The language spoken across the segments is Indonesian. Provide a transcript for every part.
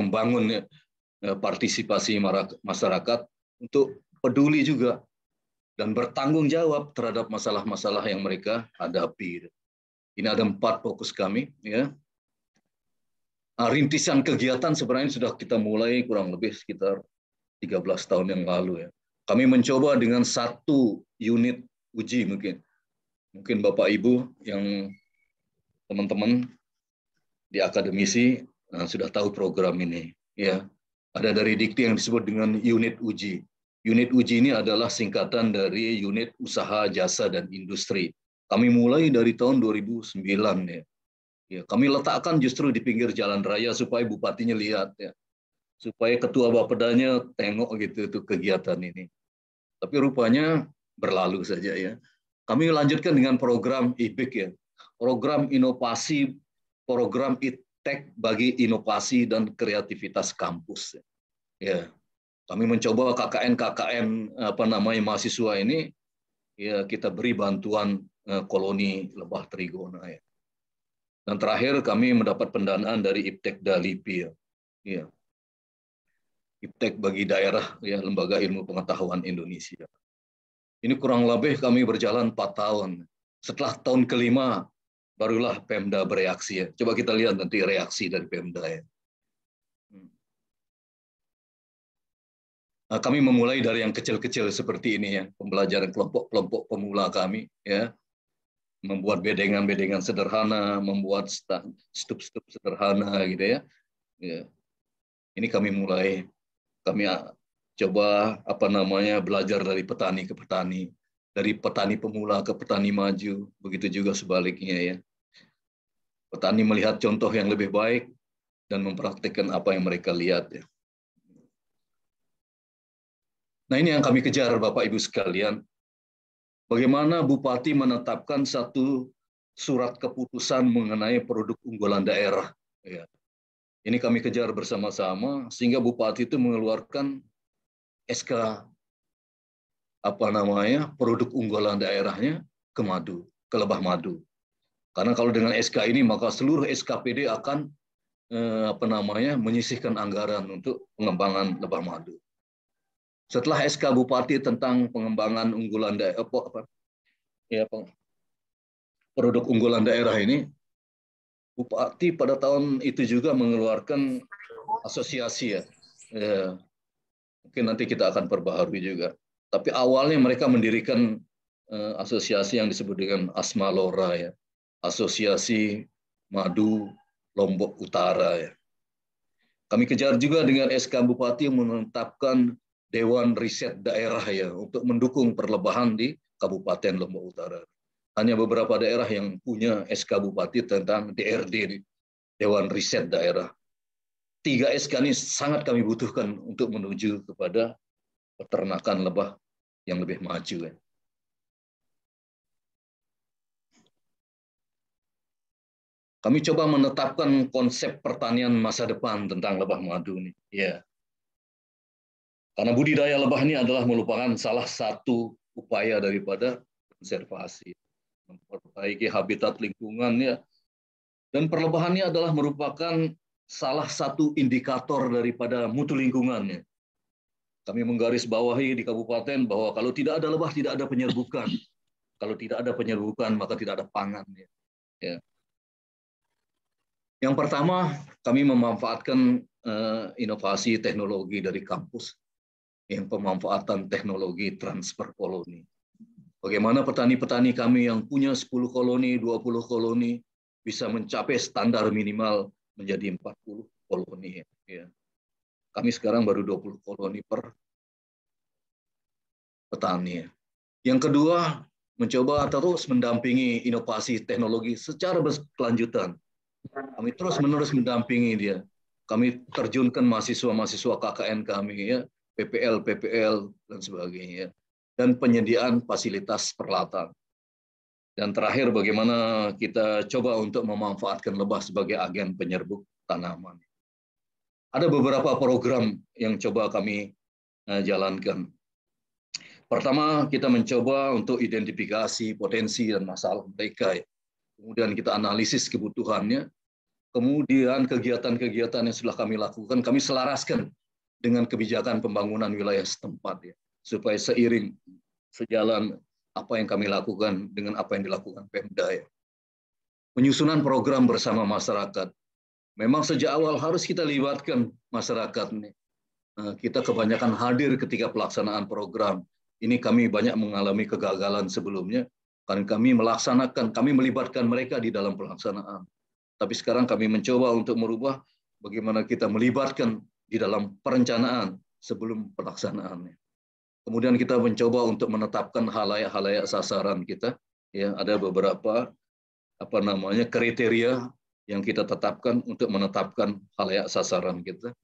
membangun partisipasi masyarakat untuk peduli juga dan bertanggung jawab terhadap masalah-masalah yang mereka hadapi. Ini ada 4 fokus kami. Ya. Rintisan kegiatan sebenarnya sudah kita mulai kurang lebih sekitar 13 tahun yang lalu. Ya. Kami mencoba dengan 1 unit uji mungkin. Mungkin Bapak Ibu yang teman-teman di akademisi sudah tahu program ini. Ya. Ada dari Dikti yang disebut dengan unit uji. Unit uji ini adalah singkatan dari unit usaha jasa dan industri. Kami mulai dari tahun 2009 ya. Ya, kami letakkan justru di pinggir jalan raya supaya bupatinya lihat ya. Supaya ketua bapedanya tengok gitu itu kegiatan ini. Tapi rupanya berlalu saja ya. Kami lanjutkan dengan program IBIK ya. Program inovasi, program ITEK bagi inovasi dan kreativitas kampus. Ya. Kami mencoba KKN mahasiswa ini ya kita beri bantuan koloni lebah trigona ya. Dan terakhir kami mendapat pendanaan dari IPTEK Dalipi ya. Ya. IPTEK bagi daerah ya Lembaga Ilmu Pengetahuan Indonesia. Ini kurang lebih kami berjalan 4 tahun. Setelah tahun kelima barulah Pemda bereaksi ya. Coba kita lihat nanti reaksi dari Pemda ya. Nah, kami memulai dari yang kecil-kecil seperti ini ya, pembelajaran kelompok-kelompok pemula kami ya, membuat bedengan-bedengan sederhana, membuat stup-stup sederhana gitu ya. Ya. Ini kami mulai, kami coba belajar dari petani ke petani, dari petani pemula ke petani maju, begitu juga sebaliknya ya. Petani melihat contoh yang lebih baik dan mempraktikkan apa yang mereka lihat ya. Nah ini yang kami kejar Bapak Ibu sekalian. Bagaimana Bupati menetapkan satu surat keputusan mengenai produk unggulan daerah. Ya. Ini kami kejar bersama-sama sehingga Bupati itu mengeluarkan SK produk unggulan daerahnya ke madu, ke lebah madu. Karena kalau dengan SK ini maka seluruh SKPD akan menyisihkan anggaran untuk pengembangan lebah madu. Setelah SK Bupati tentang pengembangan unggulan daerah, produk unggulan daerah ini, Bupati pada tahun itu juga mengeluarkan asosiasi ya. Mungkin nanti kita akan perbaharui juga. Tapi awalnya mereka mendirikan asosiasi yang disebut dengan Asmalora ya, Asosiasi Madu Lombok Utara ya. Kami kejar juga dengan SK Bupati menetapkan Dewan Riset Daerah ya untuk mendukung perlebahan di Kabupaten Lombok Utara. Hanya beberapa daerah yang punya SK Bupati tentang DRD, Dewan Riset Daerah. 3 SK ini sangat kami butuhkan untuk menuju kepada peternakan lebah yang lebih maju. Ya. Kami coba menetapkan konsep pertanian masa depan tentang lebah madu ini. Ya. Karena budidaya lebah ini adalah merupakan salah satu upaya daripada konservasi, memperbaiki habitat lingkungannya, dan perlebahannya adalah merupakan salah satu indikator daripada mutu lingkungannya. Kami menggarisbawahi di kabupaten bahwa kalau tidak ada lebah, tidak ada penyerbukan. Kalau tidak ada penyerbukan, maka tidak ada pangan. Ya. Yang pertama, kami memanfaatkan inovasi teknologi dari kampus, yang pemanfaatan teknologi transfer koloni. Bagaimana petani-petani kami yang punya 10 koloni, 20 koloni, bisa mencapai standar minimal menjadi 40 koloni. Ya. Kami sekarang baru 20 koloni per petani. Yang kedua, mencoba terus mendampingi inovasi teknologi secara berkelanjutan. Kami terus-menerus mendampingi dia. Kami terjunkan mahasiswa-mahasiswa KKN kami, ya, PPL, dan sebagainya. Dan penyediaan fasilitas peralatan. Dan terakhir, bagaimana kita coba untuk memanfaatkan lebah sebagai agen penyerbuk tanaman. Ada beberapa program yang coba kami jalankan. Pertama, kita mencoba untuk identifikasi potensi dan masalah mereka. Ya. Kemudian kita analisis kebutuhannya. Kemudian kegiatan-kegiatan yang sudah kami lakukan, kami selaraskan dengan kebijakan pembangunan wilayah setempat, ya, supaya seiring sejalan apa yang kami lakukan dengan apa yang dilakukan Pemda. Ya. Penyusunan program bersama masyarakat. Memang sejak awal harus kita libatkan masyarakat nih. Kita kebanyakan hadir ketika pelaksanaan program. Ini kami banyak mengalami kegagalan sebelumnya, karena kami melibatkan mereka di dalam pelaksanaan. Tapi sekarang kami mencoba untuk merubah bagaimana kita melibatkan di dalam perencanaan sebelum pelaksanaannya. Kemudian kita mencoba untuk menetapkan halayak-halayak sasaran kita. Ya, ada beberapa kriteria yang kita tetapkan untuk menetapkan halayak sasaran kita.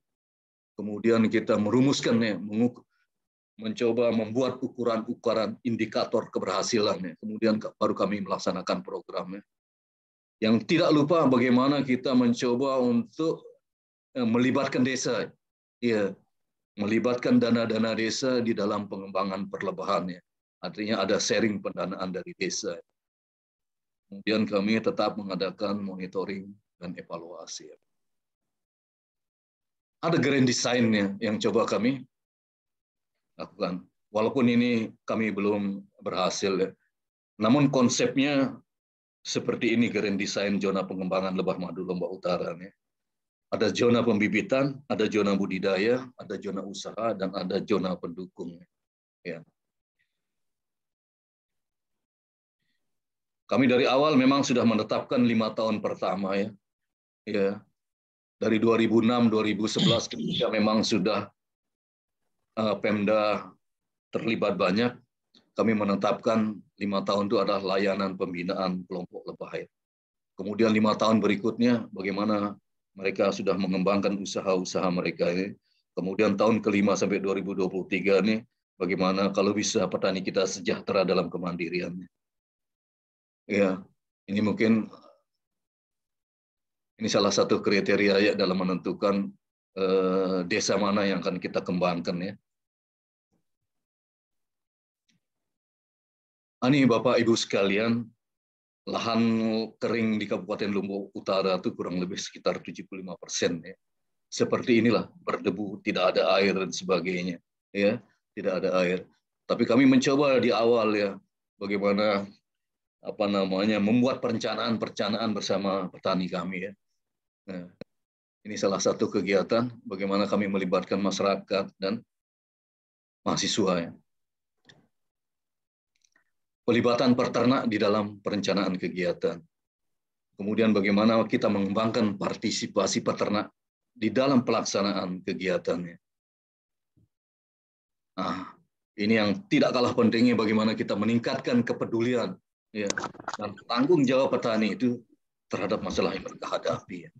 Kemudian kita merumuskan, ya, mencoba membuat ukuran-ukuran indikator keberhasilan. Ya. Kemudian baru kami melaksanakan programnya. Yang tidak lupa bagaimana kita mencoba untuk melibatkan desa, ya, melibatkan dana-dana desa di dalam pengembangan perlebahannya. Artinya ada sharing pendanaan dari desa. Kemudian kami tetap mengadakan monitoring dan evaluasi. Ada grand design-nya yang coba kami lakukan. Walaupun ini kami belum berhasil, ya. Namun konsepnya seperti ini, grand design zona pengembangan lebah madu Lombok Utara. Ya. Ada zona pembibitan, ada zona budidaya, ada zona usaha, dan ada zona pendukung. Ya. Kami dari awal memang sudah menetapkan 5 tahun pertama, ya. Ya. Dari 2006-2011 ketika memang sudah Pemda terlibat banyak, kami menetapkan 5 tahun itu adalah layanan pembinaan kelompok lebah. Ya. Kemudian 5 tahun berikutnya bagaimana mereka sudah mengembangkan usaha-usaha mereka ini. Kemudian tahun ke-5 sampai 2023 ini bagaimana kalau bisa petani kita sejahtera dalam kemandiriannya. Ya, ini mungkin ini salah satu kriteria, ya, dalam menentukan desa mana yang akan kita kembangkan, ya. Ini Bapak Ibu sekalian, lahan kering di Kabupaten Lombok Utara itu kurang lebih sekitar 75%, ya. Seperti inilah, berdebu, tidak ada air dan sebagainya, ya, tidak ada air. Tapi kami mencoba di awal, ya, bagaimana membuat perencanaan bersama petani kami, ya. Nah, ini salah satu kegiatan bagaimana kami melibatkan masyarakat dan mahasiswa, ya. Pelibatan peternak di dalam perencanaan kegiatan. Kemudian bagaimana kita mengembangkan partisipasi peternak di dalam pelaksanaan kegiatannya. Nah, ini yang tidak kalah pentingnya bagaimana kita meningkatkan kepedulian, ya, dan tanggung jawab petani itu terhadap masalah yang mereka hadapi. Ya.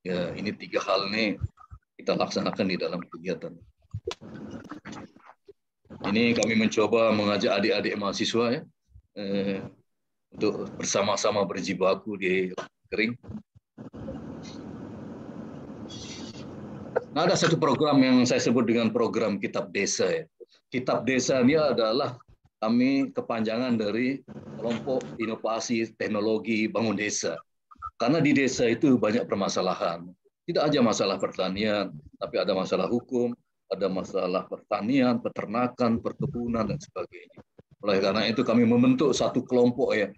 Ya, ini 3 hal ini kita laksanakan di dalam kegiatan. Ini kami mencoba mengajak adik-adik mahasiswa, ya, untuk bersama-sama berjibaku di kering. Nah, ada satu program yang saya sebut dengan program Kitab Desa. Ya. Kitab Desa ini adalah kami kepanjangan dari kelompok inovasi teknologi bangun desa. Karena di desa itu banyak permasalahan. Tidak aja masalah pertanian, tapi ada masalah hukum, ada masalah pertanian, peternakan, perkebunan, dan sebagainya. Oleh karena itu kami membentuk satu kelompok, ya,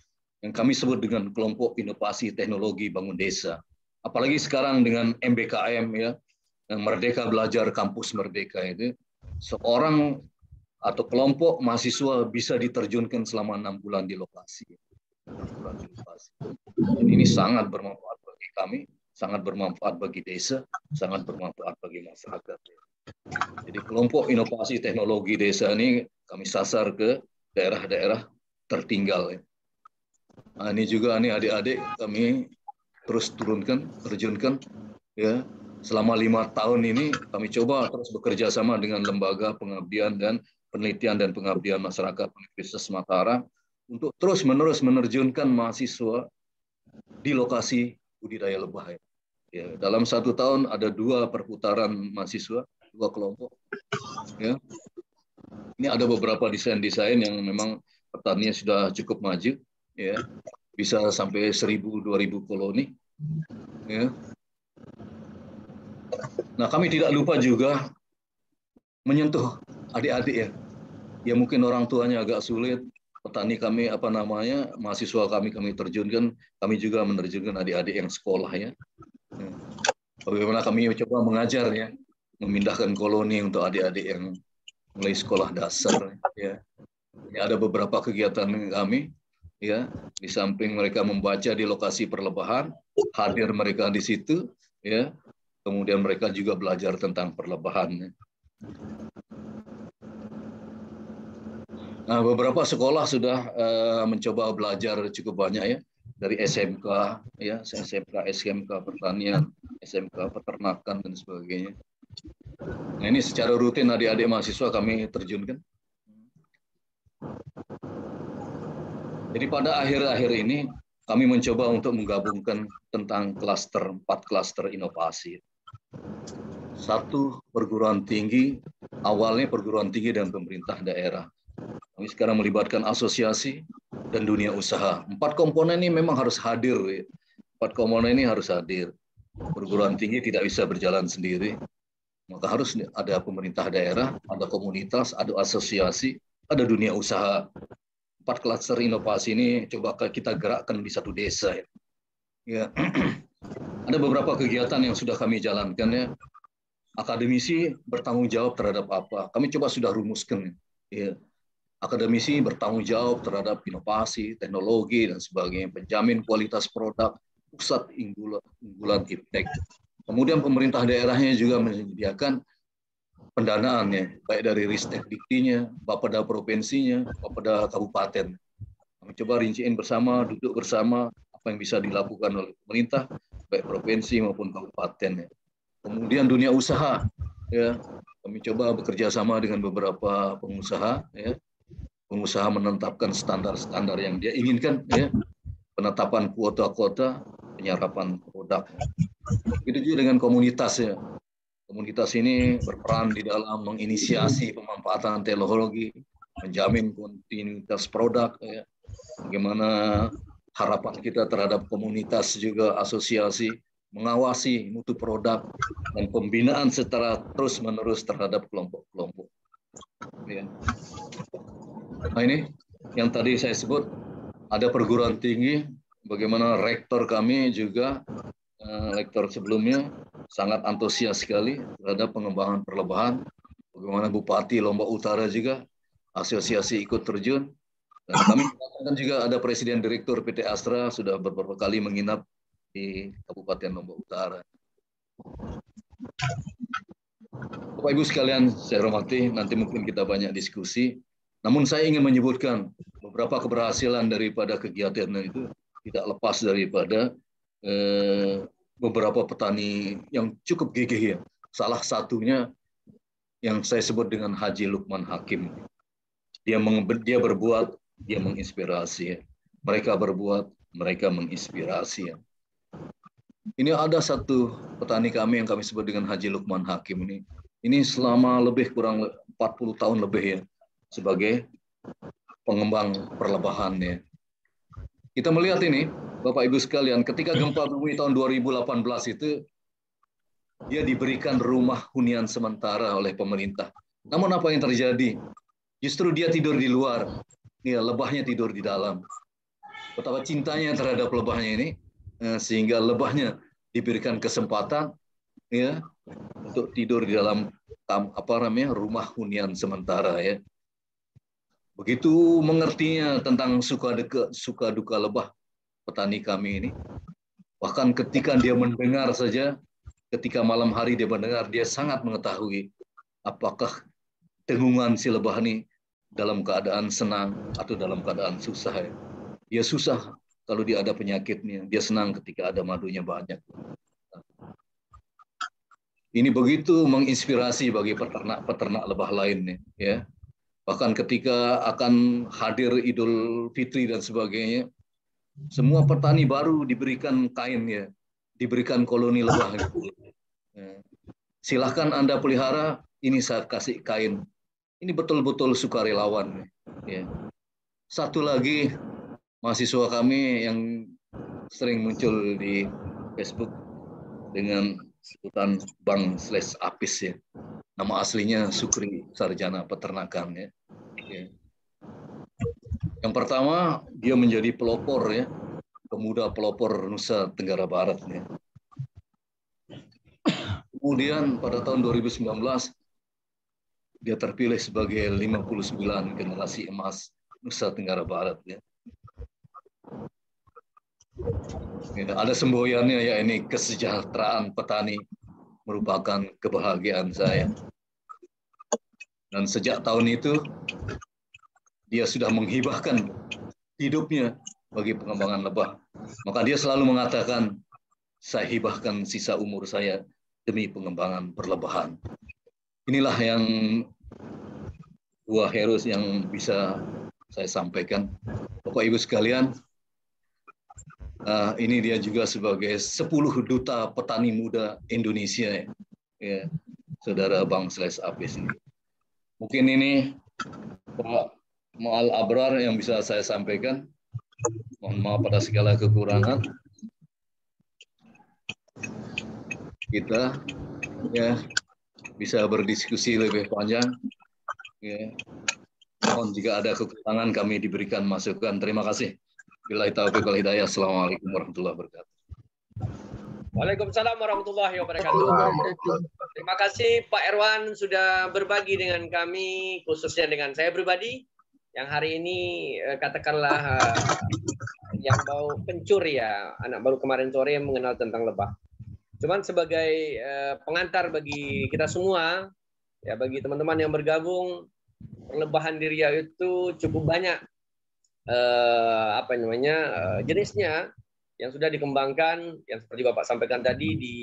yang kami sebut dengan kelompok inovasi teknologi bangun desa. Apalagi sekarang dengan MBKM, ya, Merdeka Belajar Kampus Merdeka itu, seorang atau kelompok mahasiswa bisa diterjunkan selama 6 bulan di lokasi. 6 bulan di lokasi. Dan ini sangat bermanfaat bagi kami, sangat bermanfaat bagi desa, sangat bermanfaat bagi masyarakat. Jadi kelompok inovasi teknologi desa ini kami sasar ke daerah-daerah tertinggal. Nah, ini juga nih adik-adik kami terus terjunkan, ya. Selama 5 tahun ini kami coba terus bekerja sama dengan lembaga pengabdian dan penelitian dan pengabdian masyarakat Universitas Mataram untuk terus-menerus menerjunkan mahasiswa di lokasi budidaya lebah. Ya, dalam 1 tahun ada 2 perputaran mahasiswa, 2 kelompok. Ya. Ini ada beberapa desain-desain yang memang petaninya sudah cukup maju, ya, bisa sampai 1.000-2.000 koloni. Ya. Nah, kami tidak lupa juga menyentuh adik-adik ya. Ya mungkin orang tuanya agak sulit, petani kami mahasiswa kami terjunkan, kami juga menerjunkan adik-adik yang sekolah ya. Bagaimana kami coba mengajar ya, memindahkan koloni untuk adik-adik yang mulai sekolah dasar ya. Ada beberapa kegiatan kami ya, di samping mereka membaca di lokasi perlebahan, hadir mereka di situ ya. Kemudian mereka juga belajar tentang perlebahan. Nah, beberapa sekolah sudah mencoba belajar cukup banyak ya, dari SMK ya, SMK pertanian, SMK peternakan dan sebagainya. Nah, ini secara rutin adik-adik mahasiswa kami terjunkan. Jadi pada akhir-akhir ini kami mencoba untuk menggabungkan tentang 4 klaster inovasi. 1, perguruan tinggi, awalnya perguruan tinggi dan pemerintah daerah. Kami sekarang melibatkan asosiasi dan dunia usaha. 4 komponen ini memang harus hadir. 4 komponen ini harus hadir. Perguruan tinggi tidak bisa berjalan sendiri. Maka harus ada pemerintah daerah, ada komunitas, ada asosiasi, ada dunia usaha. 4 klaster inovasi ini coba kita gerakkan di satu desa. Ya. Ada beberapa kegiatan yang sudah kami jalankan ya. Akademisi bertanggung jawab terhadap apa? Kami coba sudah rumuskan. Ya. Akademisi bertanggung jawab terhadap inovasi, teknologi, dan sebagainya. Penjamin kualitas produk, pusat unggulan iptek. Kemudian pemerintah daerahnya juga menyediakan pendanaannya, baik dari Ristek Diktinya, Bapeda provinsinya, Bapeda kabupaten. Kami coba rinciin bersama, duduk bersama, apa yang bisa dilakukan oleh pemerintah, baik provinsi maupun kabupaten. Kemudian dunia usaha, ya, kami coba bekerja sama dengan beberapa pengusaha, ya. Pengusaha menetapkan standar-standar yang dia inginkan, ya, penetapan kuota-kuota, penyerapan produk. Itu juga dengan komunitas ya. Komunitas ini berperan di dalam menginisiasi pemanfaatan teknologi, menjamin kontinuitas produk, ya. Bagaimana harapan kita terhadap komunitas juga asosiasi, mengawasi mutu produk, dan pembinaan secara terus-menerus terhadap kelompok-kelompok. Ya. Nah ini yang tadi saya sebut, ada perguruan tinggi, bagaimana rektor kami juga, rektor sebelumnya, sangat antusias sekali terhadap pengembangan perlebahan. Bagaimana Bupati Lombok Utara juga, asosiasi ikut terjun. Dan kami juga ada Presiden Direktur PT Astra sudah beberapa kali menginap di Kabupaten Lombok Utara. Bapak Ibu sekalian, saya hormati, nanti mungkin kita banyak diskusi. Namun saya ingin menyebutkan beberapa keberhasilan daripada kegiatan itu tidak lepas daripada beberapa petani yang cukup gigih ya. Salah satunya yang saya sebut dengan Haji Lukman Hakim. Dia berbuat, dia menginspirasi. Mereka berbuat, mereka menginspirasi. Ini ada satu petani kami yang kami sebut dengan Haji Lukman Hakim ini. Ini selama kurang 40 tahun lebih ya, sebagai pengembang perlebahan ya. Kita melihat ini, Bapak Ibu sekalian, ketika gempa bumi tahun 2018 itu, dia diberikan rumah hunian sementara oleh pemerintah. Namun apa yang terjadi? Justru dia tidur di luar, ya, lebahnya tidur di dalam. Betapa cintanya terhadap lebahnya ini, sehingga lebahnya diberikan kesempatan, ya, untuk tidur di dalam rumah hunian sementara ya. Begitu mengertinya tentang suka duka lebah petani kami ini. Bahkan ketika dia mendengar saja, ketika malam hari dia mendengar, dia sangat mengetahui apakah dengungan si lebah ini dalam keadaan senang atau dalam keadaan susah. Ya. Dia susah kalau dia ada penyakitnya, dia senang ketika ada madunya banyak. Ini begitu menginspirasi bagi peternak lebah lainnya. Ya. Bahkan ketika akan hadir Idul Fitri dan sebagainya, semua petani baru diberikan kain ya, diberikan koloni lebah. Silahkan Anda pelihara, ini saya kasih kain. Ini betul-betul sukarelawan. Ya. Satu lagi mahasiswa kami yang sering muncul di Facebook dengan sebutan Bang/Apis ya. Nama aslinya Sukri Sarjana Peternakan ya. Yang pertama, dia menjadi pelopor ya, pemuda pelopor Nusa Tenggara Barat ya. Kemudian pada tahun 2019 dia terpilih sebagai 59 generasi emas Nusa Tenggara Barat ya. Ada semboyannya ya, ini kesejahteraan petani merupakan kebahagiaan saya. Dan sejak tahun itu dia sudah menghibahkan hidupnya bagi pengembangan lebah. Maka dia selalu mengatakan, saya hibahkan sisa umur saya demi pengembangan perlebahan. Inilah yang dua heroes yang bisa saya sampaikan. Bapak Ibu sekalian, ini dia juga sebagai 10 duta petani muda Indonesia ya, saudara Bang/Apis ini. Mungkin ini Pak Mu'al Abrar yang bisa saya sampaikan. Mohon maaf pada segala kekurangan. Kita ya bisa berdiskusi lebih panjang. Ya. Mohon jika ada kekurangan kami diberikan masukan. Terima kasih. Billahi taufiq wal hidayah. Assalamualaikum warahmatullahi wabarakatuh. Waalaikumsalam warahmatullahi wabarakatuh. Terima kasih Pak Erwan sudah berbagi dengan kami, khususnya dengan saya pribadi, yang hari ini katakanlah yang mau pencur ya, anak baru kemarin sore yang mengenal tentang lebah. Cuman sebagai pengantar bagi kita semua, ya bagi teman-teman yang bergabung, perlebahan di Riau itu cukup banyak jenisnya yang sudah dikembangkan, yang seperti Bapak sampaikan tadi di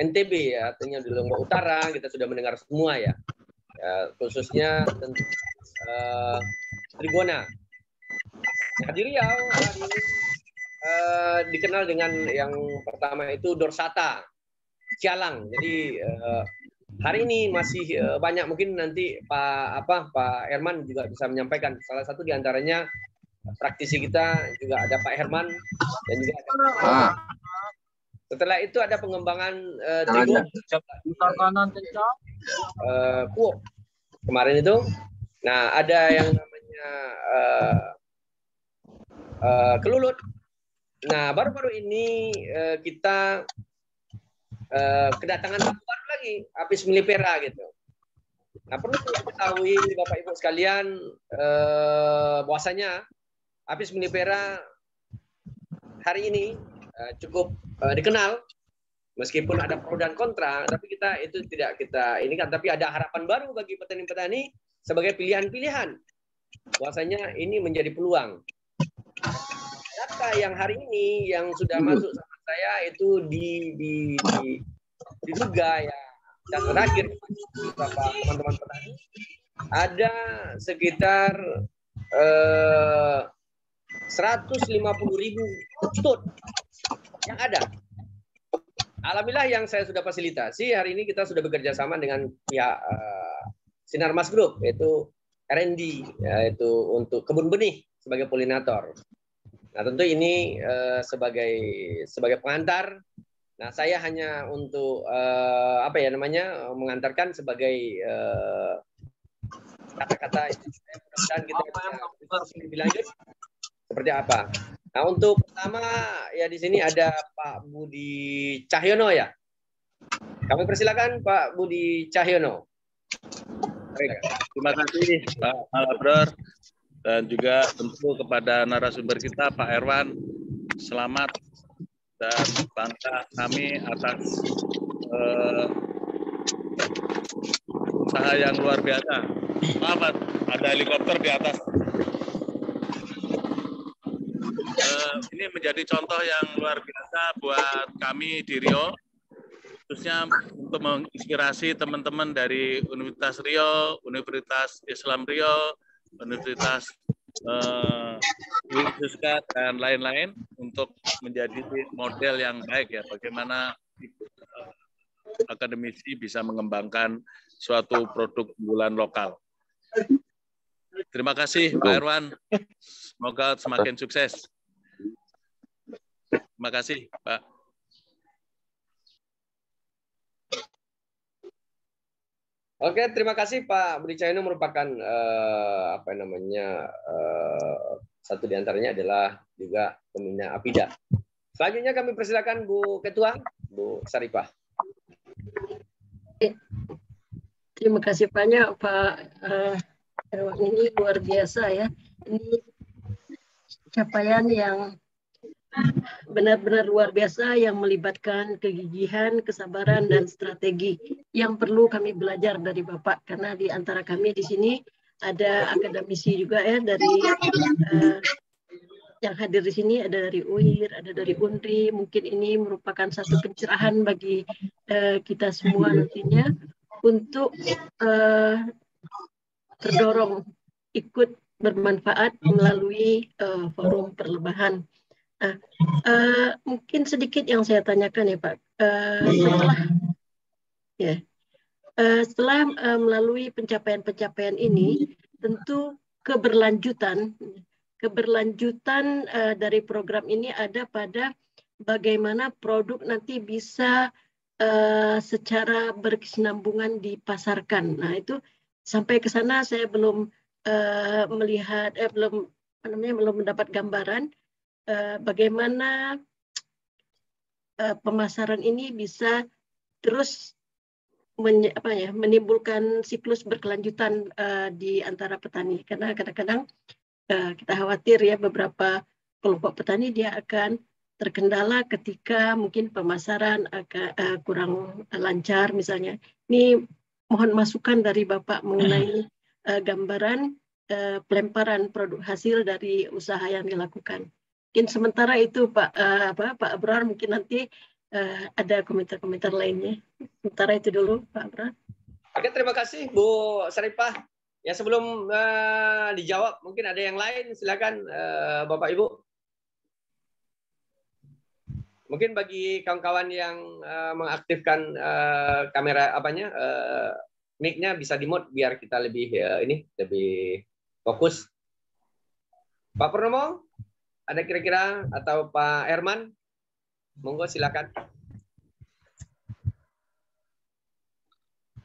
NTB ya, artinya di Lombok Utara kita sudah mendengar semua ya, khususnya tentang Trigona. Nah, di Riau hari ini dikenal dengan yang pertama itu dorsata, cialang. Jadi hari ini masih banyak, mungkin nanti Pak Herman juga bisa menyampaikan. Salah satu diantaranya praktisi kita juga ada Pak Herman dan juga ada setelah itu ada pengembangan kuok kemarin itu. Nah, ada yang namanya kelulut. Nah, baru-baru ini kita kedatangan satu baru lagi, Apis mellifera gitu. Nah, perlu diketahui Bapak Ibu sekalian bahwasanya Apis mellifera hari ini cukup dikenal, meskipun ada pro dan kontra, tapi kita itu tidak kita ini kan, tapi ada harapan baru bagi petani-petani sebagai pilihan-pilihan. Bahwasanya ini menjadi peluang. Data yang hari ini yang sudah masuk sama saya itu diduga ya, dan terakhir beberapa teman-teman petani ada sekitar 150.000 ton yang ada. Alhamdulillah yang saya sudah fasilitasi hari ini, kita sudah bekerja sama dengan pihak Sinarmas Group, yaitu R&D, yaitu untuk kebun benih sebagai polinator. Nah, tentu ini sebagai pengantar. Nah, saya hanya untuk mengantarkan sebagai kata-kata mudah-mudahan kita bisa lebih lanjut seperti apa. Nah, untuk pertama ya di sini ada Pak Budi Cahyono ya. Kami persilakan Pak Budi Cahyono. Terima kasih Pak Malabrar, dan juga tentu kepada narasumber kita Pak Erwan. Selamat dan bangga kami atas usaha yang luar biasa. Maaf, ada helikopter di atas. Ini menjadi contoh yang luar biasa buat kami di Riau, khususnya untuk menginspirasi teman-teman dari Universitas Riau, Universitas Islam Riau, Universitas Wiskat, dan lain-lain, untuk menjadi model yang baik ya, bagaimana akademisi bisa mengembangkan suatu produk unggulan lokal. Terima kasih Pak Erwan, semoga semakin sukses. Terima kasih Pak. Oke, terima kasih Pak Budi Cahyono, merupakan satu di antaranya adalah juga pembina APIDA. Selanjutnya kami persilakan Bu Ketua, Bu Saripah. Terima kasih banyak Pak Erwan, ini luar biasa ya. Ini capaian yang benar-benar luar biasa yang melibatkan kegigihan, kesabaran, dan strategi yang perlu kami belajar dari Bapak, karena di antara kami di sini ada akademisi juga ya, dari yang hadir di sini ada dari UIR, ada dari UNRI. Mungkin ini merupakan satu pencerahan bagi kita semua nantinya untuk terdorong ikut bermanfaat melalui forum perlebahan. Mungkin sedikit yang saya tanyakan ya Pak. Setelah melalui pencapaian-pencapaian ini, tentu keberlanjutan dari program ini ada pada bagaimana produk nanti bisa secara berkesinambungan dipasarkan. Nah itu sampai ke sana saya belum melihat, belum mendapat gambaran bagaimana pemasaran ini bisa terus menimbulkan siklus berkelanjutan di antara petani. Karena kadang-kadang kita khawatir ya beberapa kelompok petani dia akan terkendala ketika mungkin pemasaran agak kurang lancar misalnya. Ini mohon masukan dari Bapak mengenai gambaran pelemparan produk hasil dari usaha yang dilakukan. Mungkin sementara itu Pak Abrar, mungkin nanti ada komentar-komentar lainnya. Sementara itu dulu Pak Abrar. Oke, terima kasih Bu Saripah. Ya, sebelum dijawab mungkin ada yang lain, silakan Bapak Ibu. Mungkin bagi kawan-kawan yang mengaktifkan kamera mic-nya bisa di-mute biar kita lebih lebih fokus. Pak Purnomo, ada kira-kira, atau Pak Herman? Monggo silakan.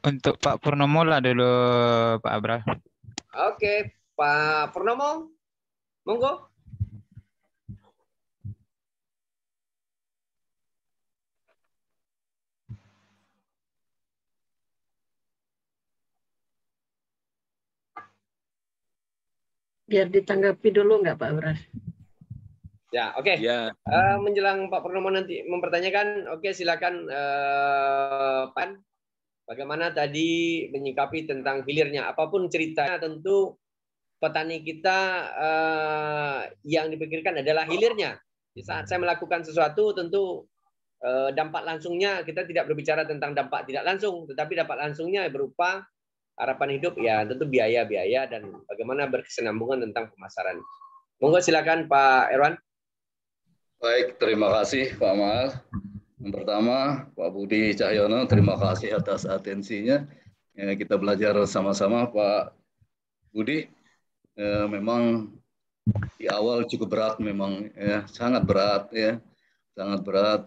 Untuk Pak Purnomo lah dulu Pak Abra. Oke, Pak Purnomo, monggo. Biar ditanggapi dulu nggak Pak Abra? Ya, oke. Ya. Menjelang Pak Purnomo nanti mempertanyakan, oke silakan Pan. Bagaimana tadi menyikapi tentang hilirnya? Apapun ceritanya, tentu petani kita yang dipikirkan adalah hilirnya. Di saat saya melakukan sesuatu, tentu dampak langsungnya kita tidak berbicara tentang dampak tidak langsung, tetapi dampak langsungnya berupa harapan hidup, ya tentu biaya-biaya dan bagaimana berkesinambungan tentang pemasaran. Monggo silakan Pak Erwan. Baik, terima kasih Pak Mal. Yang pertama, Pak Budi Cahyono, terima kasih atas atensinya. Kita belajar sama-sama, Pak Budi. Memang di awal cukup berat, memang ya, sangat berat ya, sangat berat.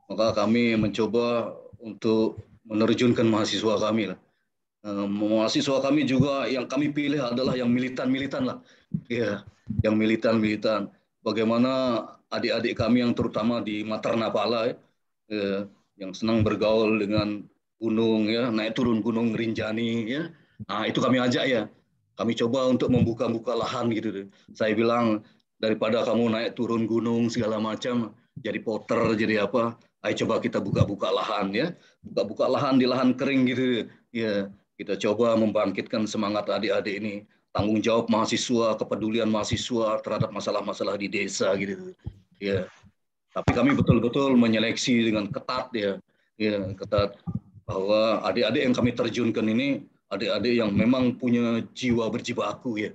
Maka kami mencoba untuk menerjunkan mahasiswa kami lah. Mahasiswa kami juga yang kami pilih adalah yang militan-militan lah, ya, yang militan-militan. Bagaimana adik-adik kami yang terutama di Maternapala ya, yang senang bergaul dengan gunung ya, naik turun gunung Rinjani ya. Nah, itu kami ajak ya. Kami coba untuk membuka-buka lahan gitu. Saya bilang daripada kamu naik turun gunung segala macam, jadi potter, jadi apa? Ayo coba kita buka-buka lahan ya. Buka-buka lahan di lahan kering gitu ya. Kita coba membangkitkan semangat adik-adik ini. Tanggung jawab mahasiswa, kepedulian mahasiswa terhadap masalah-masalah di desa gitu. Ya. Tapi kami betul-betul menyeleksi dengan ketat ya, ketat bahwa adik-adik yang kami terjunkan ini adik-adik yang memang punya jiwa berjibaku ya,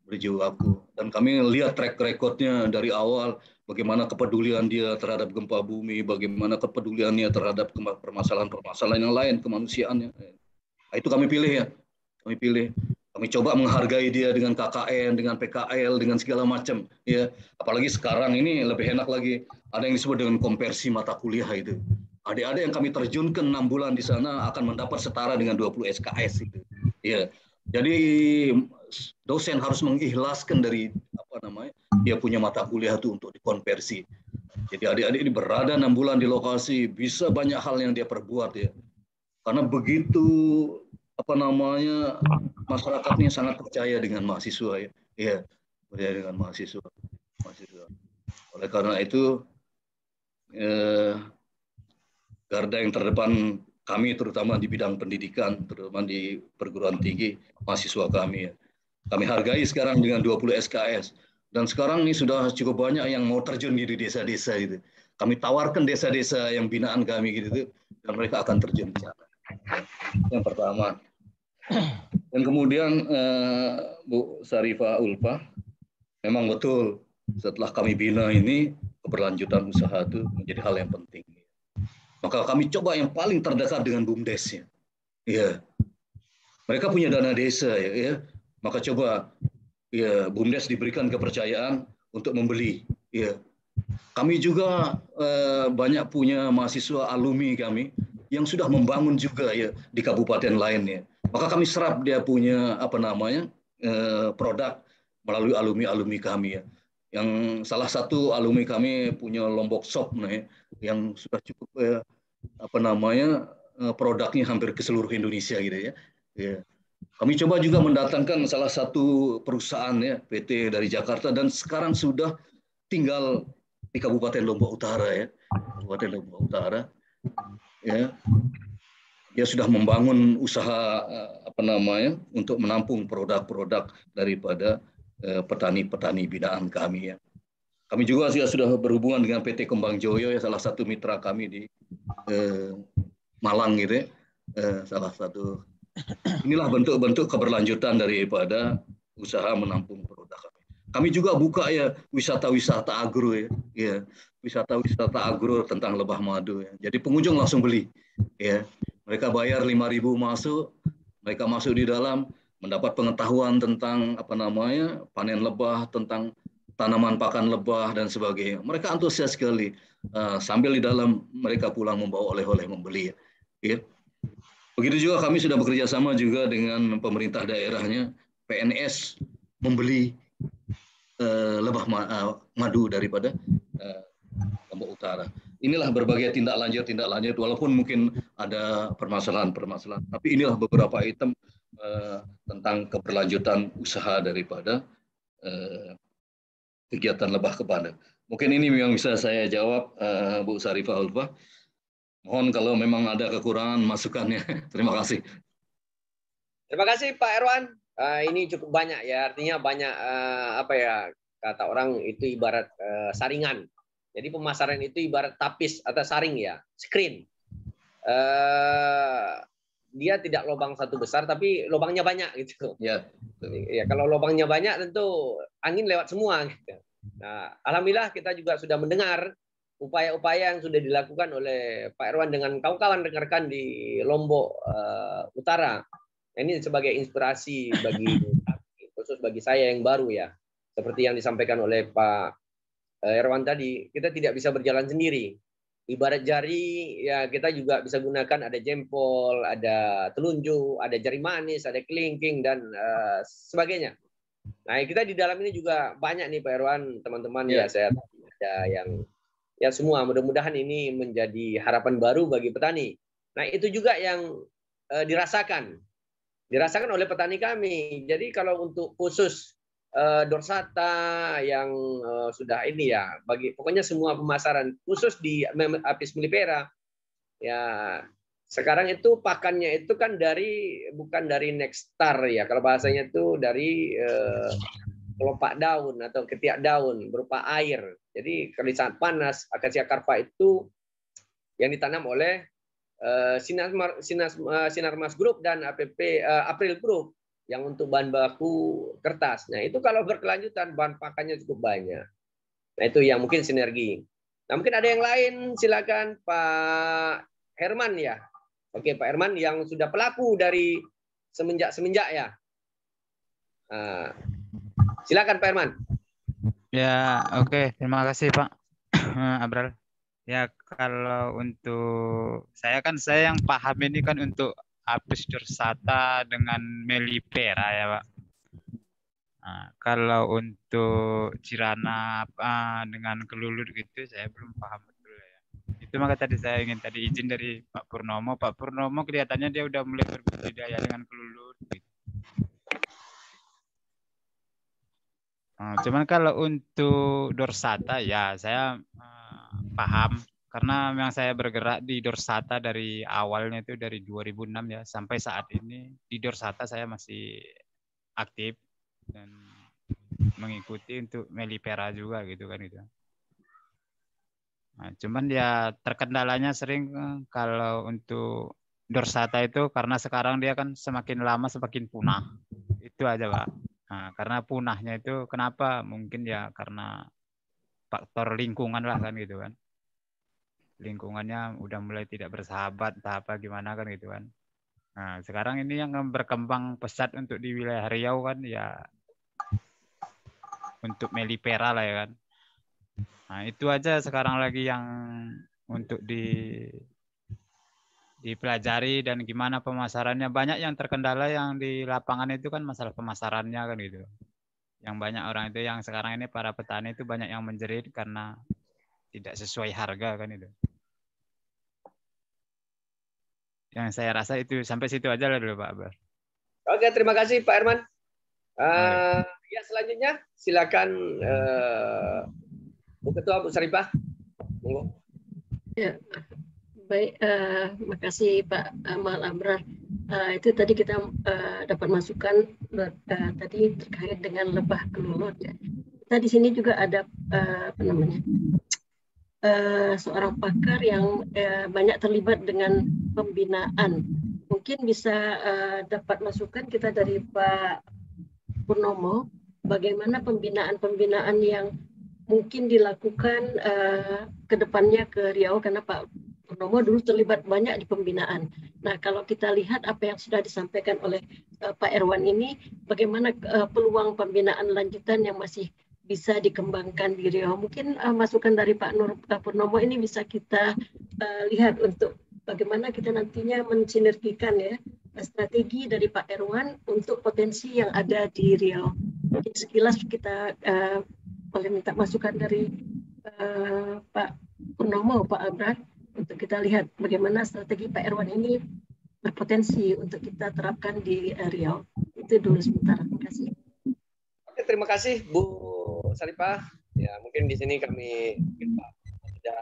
berjibaku. Dan kami lihat track recordnya dari awal, bagaimana kepedulian dia terhadap gempa bumi, bagaimana kepeduliannya terhadap permasalahan-permasalahan yang lain kemanusiaannya. Nah, itu kami pilih ya, kami pilih. Kami coba menghargai dia dengan KKN, dengan PKL, dengan segala macam. Ya, apalagi sekarang ini lebih enak lagi. Ada yang disebut dengan konversi mata kuliah itu. Adik-adik yang kami terjunkan 6 bulan di sana akan mendapat setara dengan 20 SKS itu. Ya. Jadi dosen harus mengikhlaskan dari dia punya mata kuliah itu untuk dikonversi. Jadi adik-adik ini berada 6 bulan di lokasi, bisa banyak hal yang dia perbuat ya. Karena begitu masyarakatnya sangat percaya dengan mahasiswa ya. Iya, percaya dengan mahasiswa. Oleh karena itu garda yang terdepan kami terutama di bidang pendidikan, terutama di perguruan tinggi, mahasiswa kami ya. Kami hargai sekarang dengan 20 SKS. Dan sekarang ini sudah cukup banyak yang mau terjun di desa-desa itu. Kami tawarkan desa-desa yang binaan kami gitu, dan mereka akan terjun di sana. Yang pertama. Dan kemudian Bu Sarifah Ulfa, memang betul setelah kami bina ini keberlanjutan usaha itu menjadi hal yang penting. Maka kami coba yang paling terdekat dengan BUMDes-nya. Ya. Mereka punya dana desa ya. Maka coba ya BUMDes diberikan kepercayaan untuk membeli. Ya. Kami juga banyak punya mahasiswa alumni kami yang sudah membangun juga ya di kabupaten lainnya. Maka kami serap dia punya produk melalui alumni kami ya. Yang salah satu alumni kami punya Lombok Shop yang sudah cukup produknya hampir ke seluruh Indonesia gitu ya. Ya. Kami coba juga mendatangkan salah satu perusahaan ya PT dari Jakarta dan sekarang sudah tinggal di Kabupaten Lombok Utara ya. Kabupaten Lombok Utara. Ya. Dia sudah membangun usaha untuk menampung produk-produk daripada petani-petani binaan kami ya. Kami juga sudah berhubungan dengan PT Kembang Joyo ya, salah satu mitra kami di Malang gitu ya. Salah satu. Inilah bentuk-bentuk keberlanjutan daripada usaha menampung produk kami. Kami juga buka ya wisata-wisata agro ya. Ya, wisata-wisata agro tentang lebah madu ya. Jadi pengunjung langsung beli ya. Mereka bayar 5.000 masuk, mereka masuk di dalam mendapat pengetahuan tentang panen lebah, tentang tanaman pakan lebah dan sebagainya. Mereka antusias sekali. Sambil di dalam mereka pulang membawa oleh-oleh membeli ya. Begitu juga kami sudah bekerja sama juga dengan pemerintah daerahnya, PNS membeli lebah madu daripada Lombok Utara. Inilah berbagai tindak lanjut, walaupun mungkin ada permasalahan-permasalahan. Tapi inilah beberapa item tentang keberlanjutan usaha daripada kegiatan lebah kepada. Mungkin ini yang bisa saya jawab, Bu Sarifah Ulfa. Mohon kalau memang ada kekurangan masukannya. Terima kasih. Terima kasih Pak Erwan. Ini cukup banyak ya, artinya banyak kata orang itu ibarat saringan. Jadi pemasaran itu ibarat tapis atau saring ya, screen. Dia tidak lubang satu besar, tapi lubangnya banyak gitu. Ya. Ya kalau lubangnya banyak tentu angin lewat semua. Gitu. Nah, alhamdulillah kita juga sudah mendengar upaya-upaya yang sudah dilakukan oleh Pak Erwan dengan kawan-kawan rekan-rekan di Lombok Utara. Ini sebagai inspirasi khusus bagi saya yang baru ya. Seperti yang disampaikan oleh Pak Erwan tadi, kita tidak bisa berjalan sendiri. Ibarat jari, ya kita juga bisa gunakan ada jempol, ada telunjuk, ada jari manis, ada kelingking, dan sebagainya. Nah, kita di dalam ini juga banyak nih Pak Erwan, teman-teman ya saya ada yang ya semua. Mudah-mudahan ini menjadi harapan baru bagi petani. Nah, itu juga yang dirasakan oleh petani kami. Jadi kalau untuk khusus dorsata yang sudah ini ya, pokoknya semua pemasaran khusus di Apis mellifera ya, sekarang itu pakannya itu kan bukan dari nektar ya, kalau bahasanya itu dari kelopak daun atau ketiak daun berupa air. Jadi kalau saat panas akasia carpa itu yang ditanam oleh Sinarmas Group dan April Group yang untuk bahan baku kertas. Nah, itu kalau berkelanjutan bahan pakannya cukup banyak. Nah, itu yang mungkin sinergi. Nah, mungkin ada yang lain, silakan Pak Herman ya. Oke, Pak Herman yang sudah pelaku dari semenjak ya. Nah, silakan Pak Herman. Ya, oke. Terima kasih Pak Abral. Ya kalau untuk saya yang paham ini kan untuk Apus dorsata dengan Melipera ya Pak. Nah, kalau untuk Cirana dengan kelulut gitu saya belum paham betul ya. Itu maka tadi saya ingin izin dari Pak Purnomo. Pak Purnomo kelihatannya dia udah mulai berbudidaya dengan kelulut. Gitu. Nah, cuman kalau untuk dorsata ya saya paham karena memang saya bergerak di dorsata dari awalnya itu dari 2006 ya sampai saat ini di dorsata saya masih aktif dan mengikuti untuk Melipera juga gitu kan gitu. Nah, cuman ya terkendalanya sering kalau untuk dorsata itu karena sekarang dia kan semakin lama semakin punah. Itu aja Pak. Nah, karena punahnya itu kenapa? Mungkin ya karena faktor lingkungan lah kan gitu kan. Lingkungannya udah mulai tidak bersahabat, entah apa gimana kan gitu kan. Nah, sekarang ini yang berkembang pesat untuk di wilayah Riau kan ya untuk Melipera lah ya kan. Nah, itu aja sekarang lagi yang untuk dipelajari dan gimana pemasarannya. Banyak yang terkendala yang di lapangan itu kan masalah pemasarannya kan gitu. Yang banyak orang itu yang sekarang ini para petani itu banyak yang menjerit karena tidak sesuai harga kan itu. Yang saya rasa itu sampai situ aja lah dulu Pak Akbar. Oke, terima kasih Pak Herman. Ya selanjutnya silakan Bu Ketua, Bu Saripah. Monggo. Ya, baik. Makasih Pak Amal Abrar. Itu tadi kita dapat masukan tadi terkait dengan lebah kelulut. Ya. Kita di sini juga ada apa namanya seorang pakar yang banyak terlibat dengan pembinaan. Mungkin bisa dapat masukan kita dari Pak Purnomo, bagaimana pembinaan-pembinaan yang mungkin dilakukan ke depannya ke Riau, karena Pak Purnomo dulu terlibat banyak di pembinaan. Nah, kalau kita lihat apa yang sudah disampaikan oleh Pak Erwan ini, bagaimana peluang pembinaan lanjutan yang masih bisa dikembangkan di Riau. Mungkin masukan dari Pak Purnomo ini bisa kita lihat untuk bagaimana kita nantinya mensinergikan ya strategi dari Pak Erwan untuk potensi yang ada di Riau. Mungkin sekilas kita boleh minta masukan dari Pak Purnomo, Pak Abrar, untuk kita lihat bagaimana strategi Pak Erwan ini berpotensi untuk kita terapkan di Riau. Itu dulu sebentar. Terima kasih. Oke, terima kasih Bu Saripah. Ya, mungkin di sini kami sudah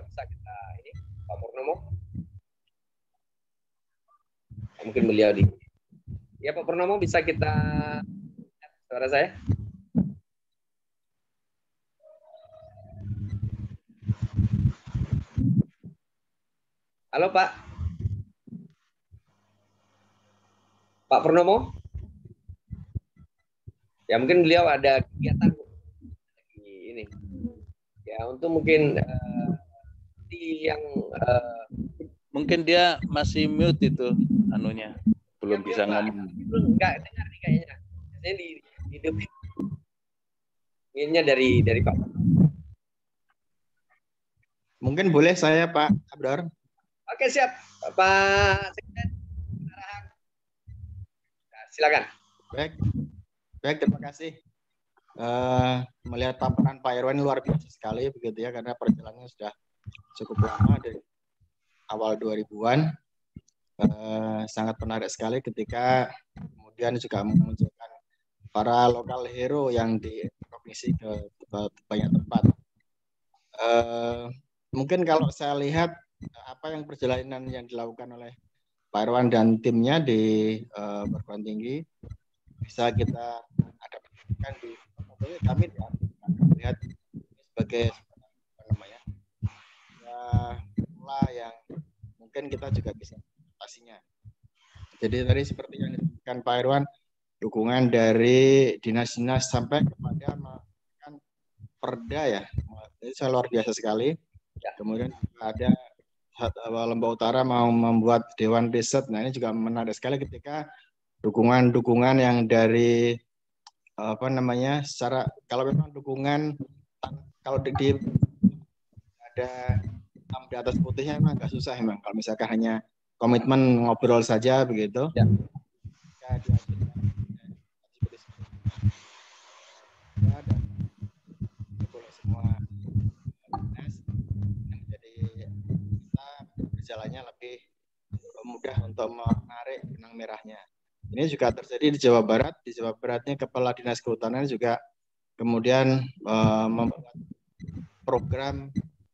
bisa kita ini Pak Purnomo. Mungkin beliau di. Ya Pak Purnomo, bisa kita suara saya? Halo Pak. Pak Purnomo? Ya mungkin beliau ada kegiatan ini. Ya untuk mungkin yang mungkin dia masih mute itu anunya, belum bisa ngomong. Enggak dengar nih kayaknya. Biasanya di ini dari Pak. Mungkin boleh saya Pak Abrar. Oke, siap Pak Sekjen. Silakan. Baik, terima kasih. Melihat paparan Pak Erwan luar biasa sekali begitu ya, karena perjalanannya sudah cukup lama dari awal 2000-an. Sangat menarik sekali ketika kemudian juga memunculkan para lokal hero yang dikognisi ke banyak tempat. Mungkin kalau saya lihat apa yang perjalanan yang dilakukan oleh Pak Erwan dan timnya di perguruan tinggi bisa kita adaptasikan di kami lihat sebagai apa namanya pola yang mungkin kita juga bisa adaptasinya. Jadi tadi seperti yang disebutkan Pak Erwan, dukungan dari dinas-dinas sampai kepada melakukan perda ya, itu luar biasa sekali. Kemudian ada Lembah Utara mau membuat Dewan Riset. Nah ini juga menarik sekali ketika dukungan-dukungan yang dari apa namanya secara kalau memang dukungan kalau di ada hitam di atas putihnya emang agak susah emang. Kalau misalkan hanya komitmen ngobrol saja begitu. Ya. Dan boleh semua jadi kita berjalannya lebih mudah untuk menarik benang merahnya. Ini juga terjadi di Jawa Barat. Di Jawa Baratnya Kepala Dinas Kehutanan juga kemudian membuat program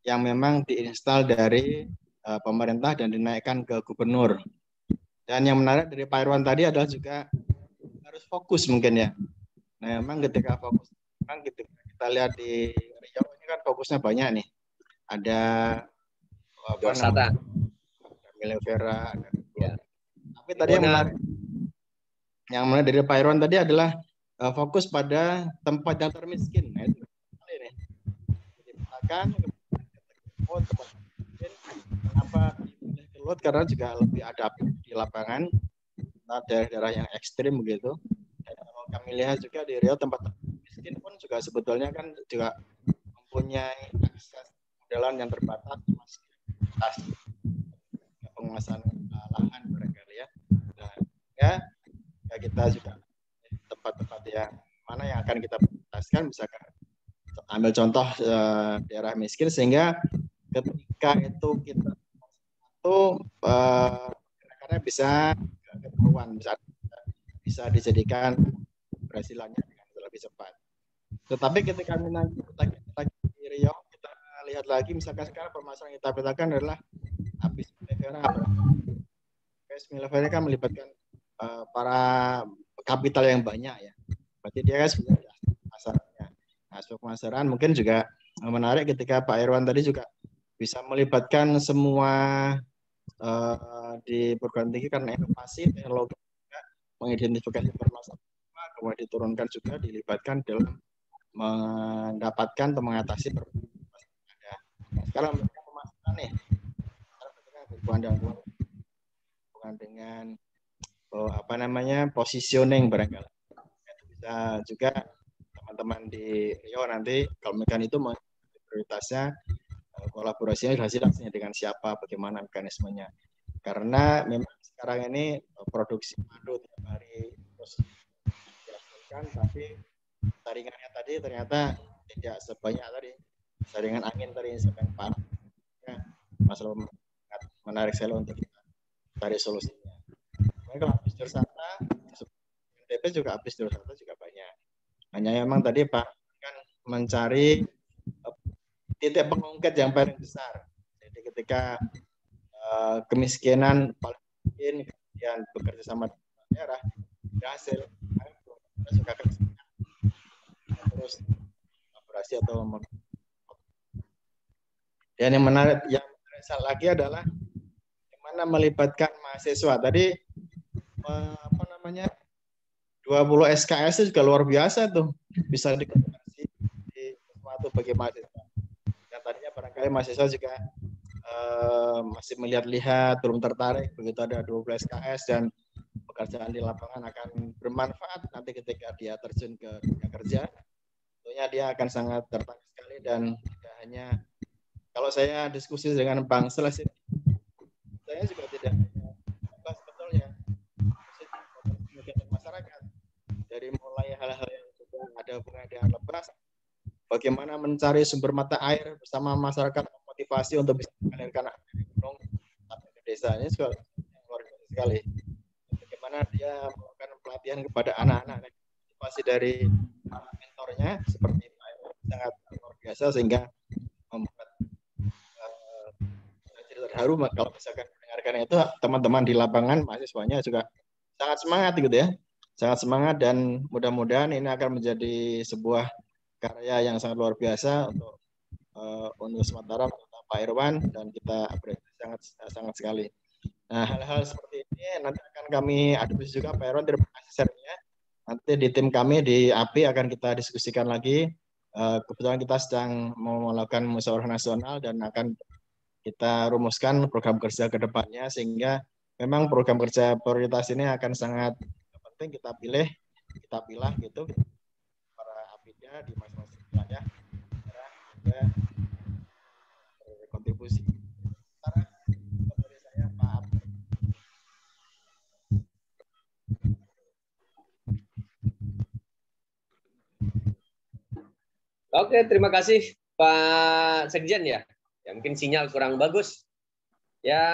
yang memang diinstal dari pemerintah dan dinaikkan ke gubernur. Dan yang menarik dari Pak Irwan tadi adalah juga harus fokus mungkin ya. Nah, memang ketika fokus, memang ketika kita lihat di Riau ini kan fokusnya banyak nih. Ada apa namanya? Emilia Vera. Ya. Tapi tadi yang menarik dari Pak Irwan tadi adalah fokus pada tempat yang termiskin. Nah, itu ini. Dipetakan kenapa dipilih Kelut karena juga lebih adaptif di lapangan, daerah-daerah yang ekstrim begitu. Dan kalau kami lihat juga di Riau tempat miskin pun juga sebetulnya kan juga mempunyai akses modelan yang terbatas, penguasaan lahan barangkali ya. Nah, ya kita juga tempat-tempat yang mana yang akan kita prioritaskan, misalkan ambil contoh daerah miskin sehingga ketika itu kita karena bisa ketahuan bisa dijadikan keberhasilannya dengan lebih cepat. Tetapi ketika lagi di Riau kita lihat lagi misalkan sekarang permasalahan yang kita petakan adalah habis Milavera kan melibatkan para kapital yang banyak ya. Berarti dia kan sebenarnya pasarnya. Aspek pemasaran mungkin juga menarik ketika Pak Irwan tadi juga bisa melibatkan semua di perguruan tinggi karena inovasi teknologi mengidentifikasi permasalahan, kemudian diturunkan juga dilibatkan dalam mendapatkan atau mengatasi permasalahan yang ada. Sekarang permasalahan nih, hubungan dengan apa namanya positioning barangkali. Bisa juga teman-teman di Riau nanti kalau mereka itu prioritasnya kolaborasinya hasilnya dengan siapa, bagaimana mekanismenya. Karena memang sekarang ini produksi madu tiap hari terus dilakukan, tapi saringannya tadi ternyata tidak sebanyak tadi. Saringan angin tadi yang parah. Ya, masalah menarik sekali untuk kita cari solusinya. Kalau habis Dursata, DP juga habis Dursata juga banyak. Hanya memang tadi Pak kan mencari titik pengungkit yang paling besar. Jadi ketika kemiskinan paling mungkin kemudian bekerja sama dengan daerah berhasil, kita juga terus kolaborasi atau dan yang menarik lagi adalah bagaimana melibatkan mahasiswa. Tadi apa namanya 20 SKS itu juga luar biasa tuh, bisa dikonversi di sesuatu bagi mahasiswa. Dan tadinya barangkali mahasiswa juga masih melihat-lihat, belum tertarik. Begitu ada 12 SKS dan pekerjaan di lapangan akan bermanfaat nanti ketika dia terjun ke dunia kerja. Tentunya dia akan sangat tertarik sekali dan tidak hanya kalau saya diskusi dengan Bang Seles, saya juga tidak sebetulnya kegiatan masyarakat dari mulai hal-hal yang juga ada hubungan dengan lepas, bagaimana mencari sumber mata air bersama masyarakat, motivasi untuk bisa mengalirkan air gunung sampai ke desa. Ini juga luar biasa sekali. Bagaimana dia melakukan pelatihan kepada anak-anak, motivasi dari mentornya seperti Pak sangat luar biasa sehingga membuat terharu kalau misalkan mendengarkan itu teman-teman di lapangan mahasiswanya juga sangat semangat gitu ya, sangat semangat dan mudah-mudahan ini akan menjadi sebuah karya yang sangat luar biasa untuk Universitas Mataram, Pak Irwan, dan kita apresiasi sangat sekali. Nah, hal-hal seperti ini nanti akan kami adopsi juga Pak Irwan, terima kasih sharingnya. Nanti di tim kami di API akan kita diskusikan lagi. Kebetulan kita sedang mau melakukan musyawarah nasional dan akan kita rumuskan program kerja ke depannya sehingga memang program kerja prioritas ini akan sangat penting kita pilah gitu para APIDA di masing-masing wilayah berdiskusi. Sekarang dari saya Pak. Oke, terima kasih Pak Sekjen ya. Ya mungkin sinyal kurang bagus. Ya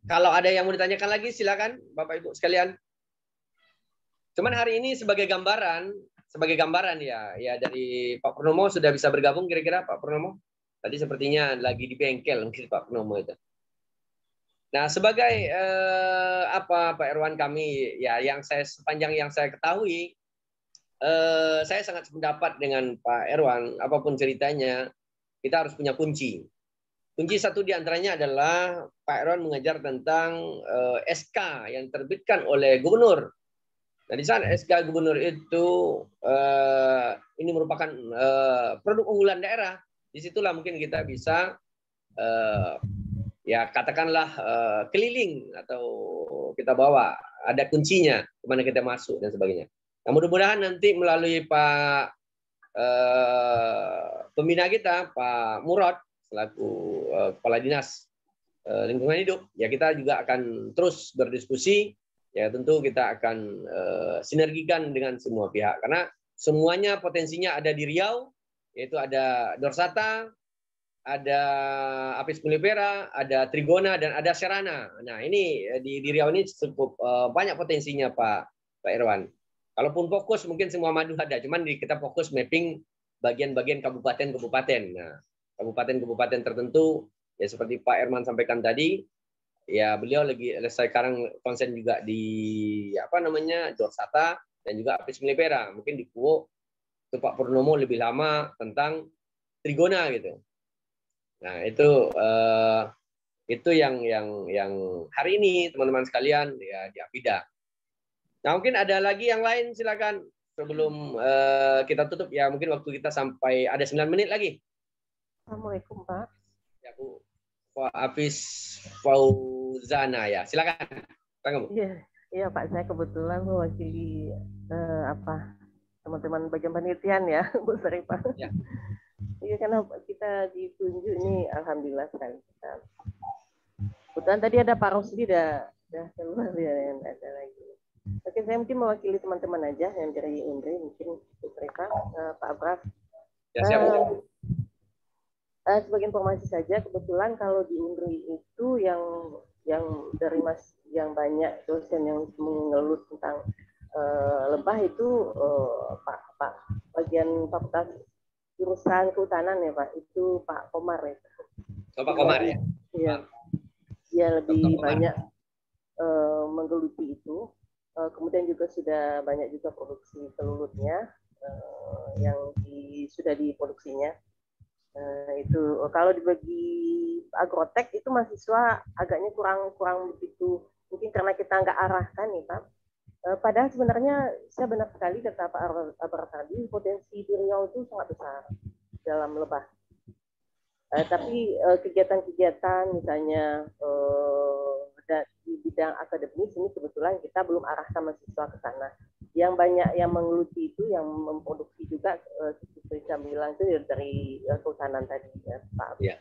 kalau ada yang mau ditanyakan lagi silakan Bapak Ibu sekalian. Cuman hari ini sebagai gambaran ya dari Pak Purnomo sudah bisa bergabung kira-kira Pak Purnomo. Tadi sepertinya lagi di bengkel mungkin Pak Purnomo itu. Nah, sebagai Pak Irwan kami ya sepanjang yang saya ketahui saya sangat sependapat dengan Pak Irwan, apapun ceritanya kita harus punya kunci. Kunci satu di antaranya adalah Pak Irwan mengajar tentang SK yang diterbitkan oleh gubernur. Nah, di sana SK gubernur itu ini merupakan produk unggulan daerah. Disitulah mungkin kita bisa ya katakanlah keliling atau kita bawa ada kuncinya kemana kita masuk dan sebagainya. Nah, mudah-mudahan nanti melalui Pak pembina kita Pak Murad selaku Kepala Dinas Lingkungan Hidup, ya kita juga akan terus berdiskusi. Ya tentu kita akan sinergikan dengan semua pihak karena semuanya potensinya ada di Riau, yaitu ada Dorsata, ada Apis mellifera, ada Trigona dan ada Serana. Nah ini di Riau ini cukup banyak potensinya Pak Irwan. Kalaupun fokus mungkin semua madu ada, cuman kita fokus mapping bagian-bagian kabupaten-kabupaten. Nah kabupaten-kabupaten tertentu ya seperti Pak Irman sampaikan tadi. Ya beliau lagi sekarang konsen juga di Dorsata dan juga Apis mellifera. Mungkin di Kuo itu Pak Purnomo lebih lama tentang Trigona gitu. Nah itu yang hari ini teman-teman sekalian ya di Apida. Nah mungkin ada lagi yang lain silakan sebelum kita tutup ya mungkin waktu kita sampai ada 9 menit lagi. Assalamualaikum Pak. Ya Bu. Pak Apis Fauzana ya, silakan. Iya Pak, saya kebetulan mewakili teman-teman bagian penelitian ya, Bu Sarifah. Ya. Iya karena kita ditunjuk ini, alhamdulillah sekali. Kebetulan tadi ada Pak Rosli dah keluar ya, yang ada lagi. Oke, saya mungkin mewakili teman-teman aja yang dari Indri, mungkin Bu Sarifah, Pak Abraf. Ya siap. Sebagai informasi saja, kebetulan kalau di UNRI itu yang dari yang banyak dosen yang mengeluh tentang lebah itu Pak bagian fakultas jurusan kehutanan ya Pak, itu Pak Komar ya. Pak Komar ya. Iya. Dia lebih banyak menggeluti itu. Kemudian juga sudah banyak juga produksi kelulutnya yang sudah diproduksinya. Itu kalau dibagi agrotek itu mahasiswa agaknya kurang begitu mungkin karena kita nggak arahkan nih Pak. Padahal sebenarnya saya benar sekali kata Pak Abar tadi potensi di Riau itu sangat besar dalam lebah. Tapi kegiatan-kegiatan misalnya di bidang akademis ini kebetulan kita belum arahkan mahasiswa ke sana. Yang banyak yang mengeluti itu yang memproduksi juga seperti saya bilang itu dari kehutanan tadi ya Pak. Ya.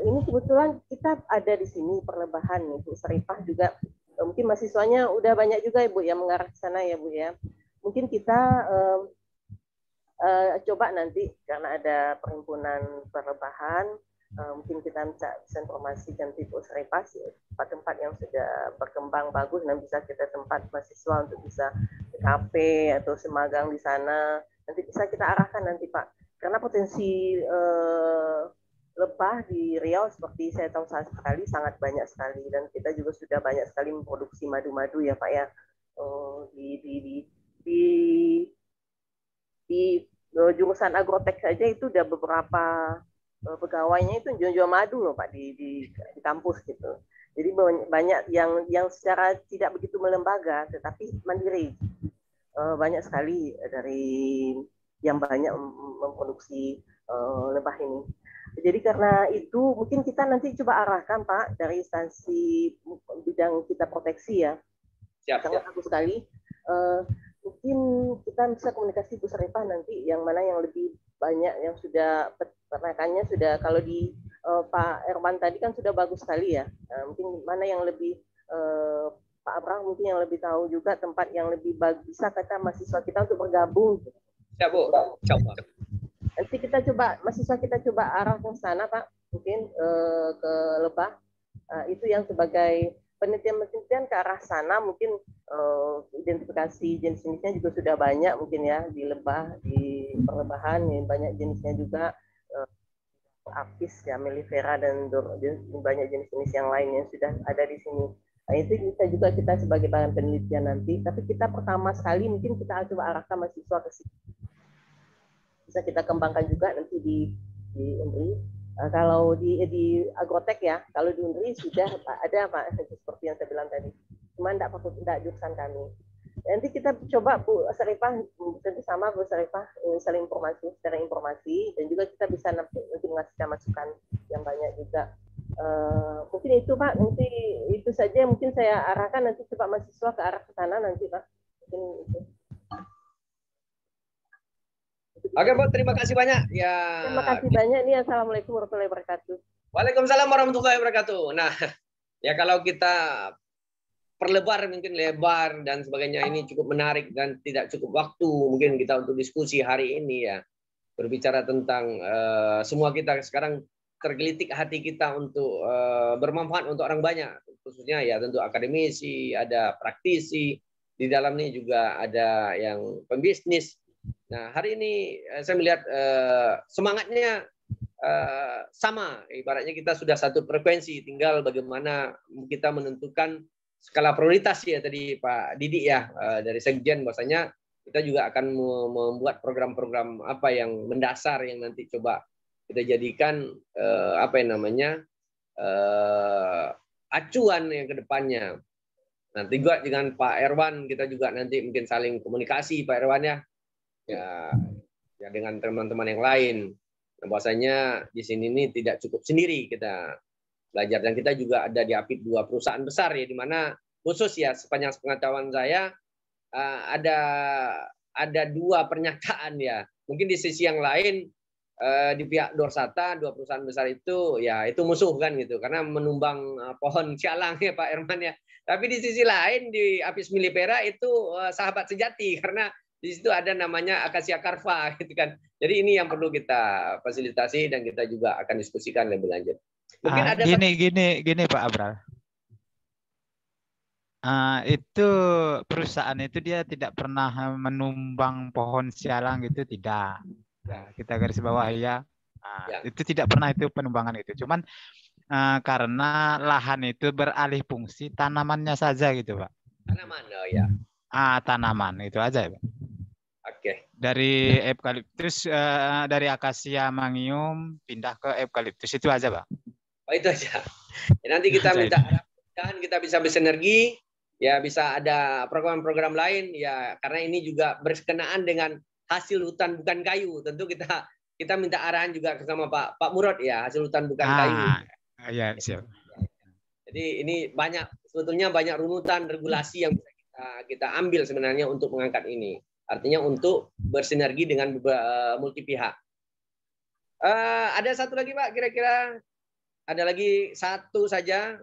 Ini kebetulan kita ada di sini perlebahan nih Bu Sarifah juga mungkin mahasiswanya udah banyak juga Ibu yang mengarah ke sana ya Bu ya. Mungkin kita coba nanti karena ada perhimpunan perlebahan mungkin kita bisa informasikan Bu Sarifah tempat-tempat yang sudah berkembang bagus dan bisa kita tempat mahasiswa untuk bisa ke kafe atau semagang di sana. Nanti bisa kita arahkan nanti Pak. Karena potensi lebah di Riau seperti saya tahu sekali sangat banyak sekali dan kita juga sudah banyak sekali memproduksi madu-madu ya Pak ya. Di jurusan agrotek saja itu udah beberapa pegawainya itu jual madu loh Pak di kampus gitu. Jadi banyak yang secara tidak begitu melembaga tetapi mandiri. Banyak sekali dari yang banyak memproduksi lebah ini. Jadi karena itu mungkin kita nanti coba arahkan Pak dari instansi bidang kita proteksi ya. Sangat bagus sekali. Mungkin kita bisa komunikasi Bu Sarifah nanti yang mana yang lebih banyak yang sudah peternakannya sudah, kalau di Pak Erwan tadi kan sudah bagus sekali ya. Mungkin mana yang lebih Pak Abraham mungkin yang lebih tahu juga tempat yang lebih bisa kata mahasiswa kita untuk bergabung. Ya Bu, coba. Nanti kita coba, mahasiswa kita coba arah ke sana Pak, mungkin ke Lebah. Itu yang sebagai penelitian ke arah sana, mungkin identifikasi jenis-jenisnya juga sudah banyak mungkin ya di Lebah, di perlebahan banyak jenisnya juga, apis ya, mellifera dan banyak jenis-jenis yang lain yang sudah ada di sini. Nah, itu bisa juga kita sebagai bahan penelitian nanti, tapi kita pertama sekali mungkin kita coba arahkan mahasiswa ke sini. Bisa kita kembangkan juga nanti di UNRI. Kalau di Agrotek ya, kalau di UNRI sudah ada Pak, seperti yang saya bilang tadi. Cuma tidak jurusan kami. Nanti kita coba Bu Sarifah, tentu sama Bu Sarifah, saling informasi, secara informasi, dan juga kita bisa nanti mengasih masukan yang banyak juga. Mungkin itu Pak, nanti itu saja mungkin saya arahkan, nanti coba mahasiswa ke arah ke sana nanti Pak. Mungkin itu. Oke Bu, terima kasih banyak. Ya. Terima kasih banyak nih. Assalamualaikum warahmatullahi wabarakatuh. Waalaikumsalam warahmatullahi wabarakatuh. Nah, ya kalau kita perlebar mungkin lebar dan sebagainya, ini cukup menarik dan tidak cukup waktu mungkin kita untuk diskusi hari ini ya. Berbicara tentang semua kita sekarang tergelitik hati kita untuk bermanfaat untuk orang banyak, khususnya ya tentu akademisi, ada praktisi, di dalamnya juga ada yang pembisnis. Nah, hari ini saya melihat semangatnya sama, ibaratnya kita sudah satu frekuensi, tinggal bagaimana kita menentukan skala prioritas ya tadi Pak Didi ya dari Sekjen, bahwasanya kita juga akan membuat program-program apa yang mendasar yang nanti coba kita jadikan apa yang namanya acuan yang kedepannya. Nanti juga dengan Pak Erwan kita juga nanti mungkin saling komunikasi Pak Erwan ya dengan teman-teman yang lain. Nah, bahwasanya di sini ini tidak cukup sendiri kita belajar, dan kita juga ada di APID 2 perusahaan besar ya, di mana khusus ya sepanjang pengetahuan saya ada 2 pernyataan ya. Mungkin di sisi yang lain di pihak Dorsata 2 perusahaan besar itu ya itu musuh kan gitu, karena menumbang pohon sialang ya Pak Erman ya. Tapi di sisi lain di Apis mellifera itu sahabat sejati, karena di situ ada namanya Acacia carva gitu kan. Jadi ini yang perlu kita fasilitasi dan kita juga akan diskusikan lebih lanjut. Mungkin ada gini Pak Abral. Itu perusahaan itu dia tidak pernah menumbang pohon sialang gitu, tidak. Nah, kita garis bawah ya. Itu tidak pernah itu penumbangan itu. Cuman karena lahan itu beralih fungsi tanamannya saja gitu Pak. Tanaman, oh ya. Tanaman itu aja ya Pak. Oke. Dari eukaliptus, dari akasia mangium pindah ke eukaliptus, itu aja Pak. Oh itu aja. Ya, nanti kita minta arahan, kita bisa bersinergi, ya bisa ada program-program lain ya, karena ini juga berkenaan dengan hasil hutan bukan kayu. Tentu kita minta arahan juga sama Pak Murad ya, hasil hutan bukan kayu. Ya, siap. Jadi ini sebetulnya banyak runutan regulasi yang bisa kita ambil sebenarnya untuk mengangkat ini. Artinya untuk bersinergi dengan multi pihak. Ada satu lagi Pak, kira-kira ada lagi satu saja.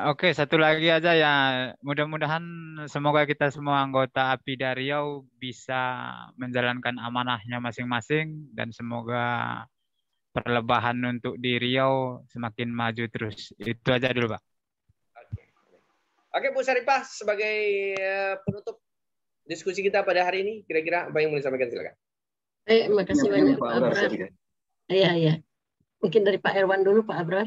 Oke, satu lagi aja ya. Mudah-mudahan semoga kita semua anggota APIDA Riau bisa menjalankan amanahnya masing-masing, dan semoga perlebahan untuk di Riau semakin maju terus. Itu aja dulu Pak. Oke Bu Sarifah, sebagai penutup diskusi kita pada hari ini, kira-kira apa yang mau disampaikan, silakan. Terima kasih banyak Pak Abrar. Iya. Mungkin dari Pak Erwan dulu, Pak Abrar.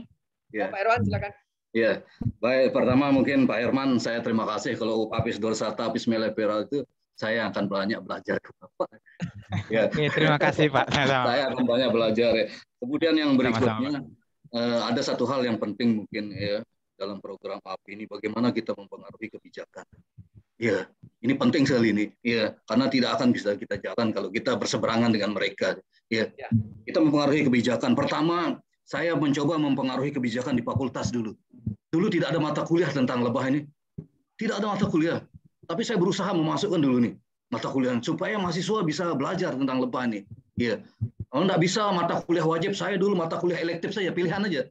Ya. Pak Erwan, silakan. Ya, baik. Pertama mungkin Pak Herman, saya terima kasih kalau Apis dorsata, Apis mellifera itu saya akan banyak belajar ke Bapak. Ya. Oke, terima kasih Pak. Saya akan banyak belajar ya. Kemudian yang berikutnya ada satu hal yang penting mungkin ya dalam program API ini, bagaimana kita mempengaruhi kebijakan. Ya, ini penting sekali ini. Ya, karena tidak akan bisa kita jalan kalau kita berseberangan dengan mereka. Ya, kita mempengaruhi kebijakan. Pertama, saya mencoba mempengaruhi kebijakan di fakultas dulu. Dulu tidak ada mata kuliah tentang lebah ini. Tidak ada mata kuliah. Tapi saya berusaha memasukkan dulu nih. mata kuliah supaya mahasiswa bisa belajar tentang lebah ini. Iya. Kalau nggak bisa mata kuliah wajib, saya dulu mata kuliah elektif saja, pilihan aja.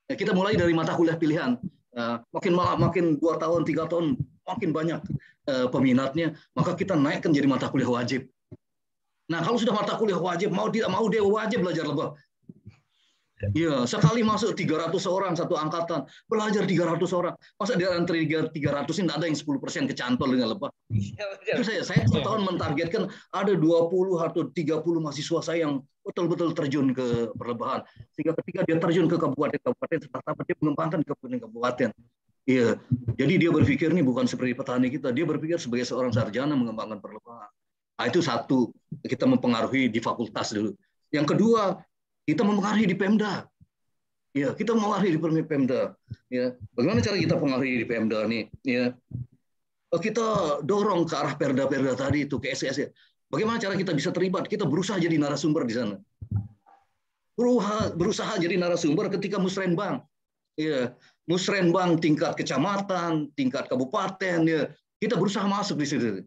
Ya, kita mulai dari mata kuliah pilihan. Makin 2 tahun, 3 tahun, makin banyak peminatnya, maka kita naikkan jadi mata kuliah wajib. Nah, kalau sudah mata kuliah wajib, mau tidak mau dia wajib belajar lebah. Ya, sekali masuk 300 orang satu angkatan, belajar 300 orang. Masa di antara 300 ini ada yang 10% kecantol dengan lebah. Itu saya setahun mentargetkan ada 20 atau 30 mahasiswa saya yang betul-betul terjun ke perlebahan. Sehingga ketika dia terjun ke kabupaten-kabupaten, setelah dia mengembangkan kabupaten-kabupaten. Iya, jadi dia berpikir ini bukan seperti petani kita, dia berpikir sebagai seorang sarjana mengembangkan perlebahan. Nah, itu satu, kita mempengaruhi di fakultas dulu. Yang kedua, kita mempengaruhi di Pemda. Ya, kita mempengaruhi di Pemda. Ya, bagaimana cara kita mempengaruhi di Pemda nih? Ya, kita dorong ke arah perda-perda tadi itu ke SKS. Bagaimana cara kita bisa terlibat? Kita berusaha jadi narasumber di sana. Berusaha jadi narasumber ketika musrenbang. Ya, musrenbang tingkat kecamatan, tingkat kabupaten. Ya, kita berusaha masuk di situ.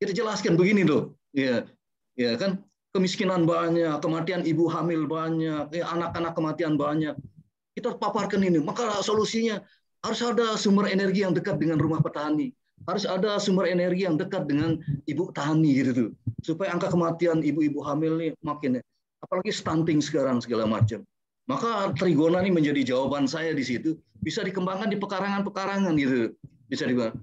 Kita jelaskan begini loh. Ya, ya kan. Kemiskinan banyak, kematian ibu hamil banyak, anak-anak kematian banyak. Kita paparkan ini. Maka solusinya harus ada sumber energi yang dekat dengan rumah petani. Harus ada sumber energi yang dekat dengan ibu tani gitu tuh. Supaya angka kematian ibu-ibu hamil ini makin, apalagi stunting sekarang segala macam. Maka Trigona ini menjadi jawaban saya di situ. Bisa dikembangkan di pekarangan-pekarangan gitu. Bisa dikembangkan.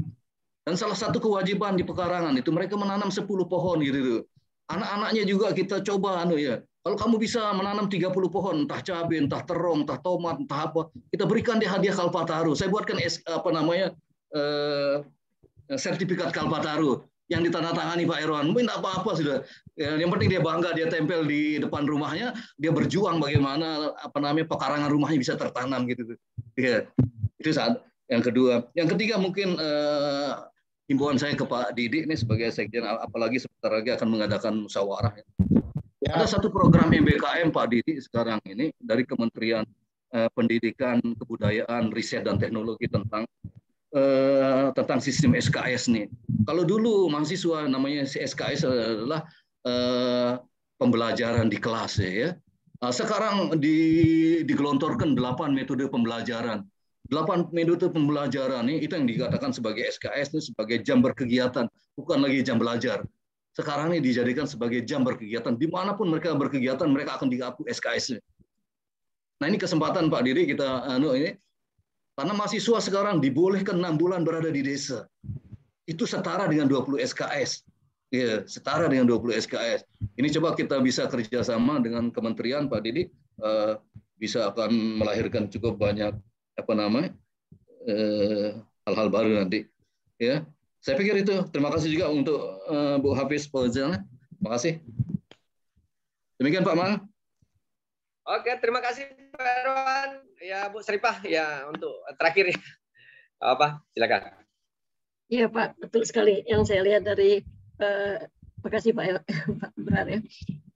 Dan salah satu kewajiban di pekarangan itu mereka menanam 10 pohon gitu tuh. Anak-anaknya juga kita coba kalau kamu bisa menanam 30 pohon, entah cabai, entah terong, entah tomat, entah apa, kita berikan dia hadiah Kalpataru. Saya buatkan sertifikat Kalpataru yang ditandatangani Pak Erwan. Mungkin tidak apa-apa sudah. Yang penting dia bangga, dia tempel di depan rumahnya, dia berjuang bagaimana pekarangan rumahnya bisa tertanam gitu. Ya, itu yang kedua. Yang ketiga mungkin himbauan saya ke Pak Didi ini sebagai sekjen, apalagi sebentar lagi akan mengadakan musyawarah. Ya. Ada satu program MBKM Pak Didi sekarang ini dari Kementerian Pendidikan, Kebudayaan, Riset dan Teknologi tentang sistem SKS nih. Kalau dulu mahasiswa namanya SKS adalah pembelajaran di kelas ya. Sekarang digelontorkan 8 metode pembelajaran. 8 metode pembelajaran ini itu yang dikatakan sebagai SKS itu sebagai jam berkegiatan, bukan lagi jam belajar. Sekarang ini dijadikan sebagai jam berkegiatan. Dimanapun mereka berkegiatan, mereka akan diaku SKS. Nah ini kesempatan Pak Didi kita ini, karena mahasiswa sekarang dibolehkan 6 bulan berada di desa. Itu setara dengan 20 SKS. Ya, setara dengan 20 SKS. Ini coba kita bisa kerjasama dengan kementerian Pak Didi, bisa akan melahirkan cukup banyak hal-hal baru nanti. Ya, saya pikir itu. Terima kasih juga untuk Bu Hafiz Fauzan. Terima kasih. Demikian Pak Mal. Oke, terima kasih Pak Erwan. Ya Bu Seripah ya untuk terakhir ya. Apa? Silakan. Iya Pak, betul sekali. Yang saya lihat dari makasih Pak Berar ya.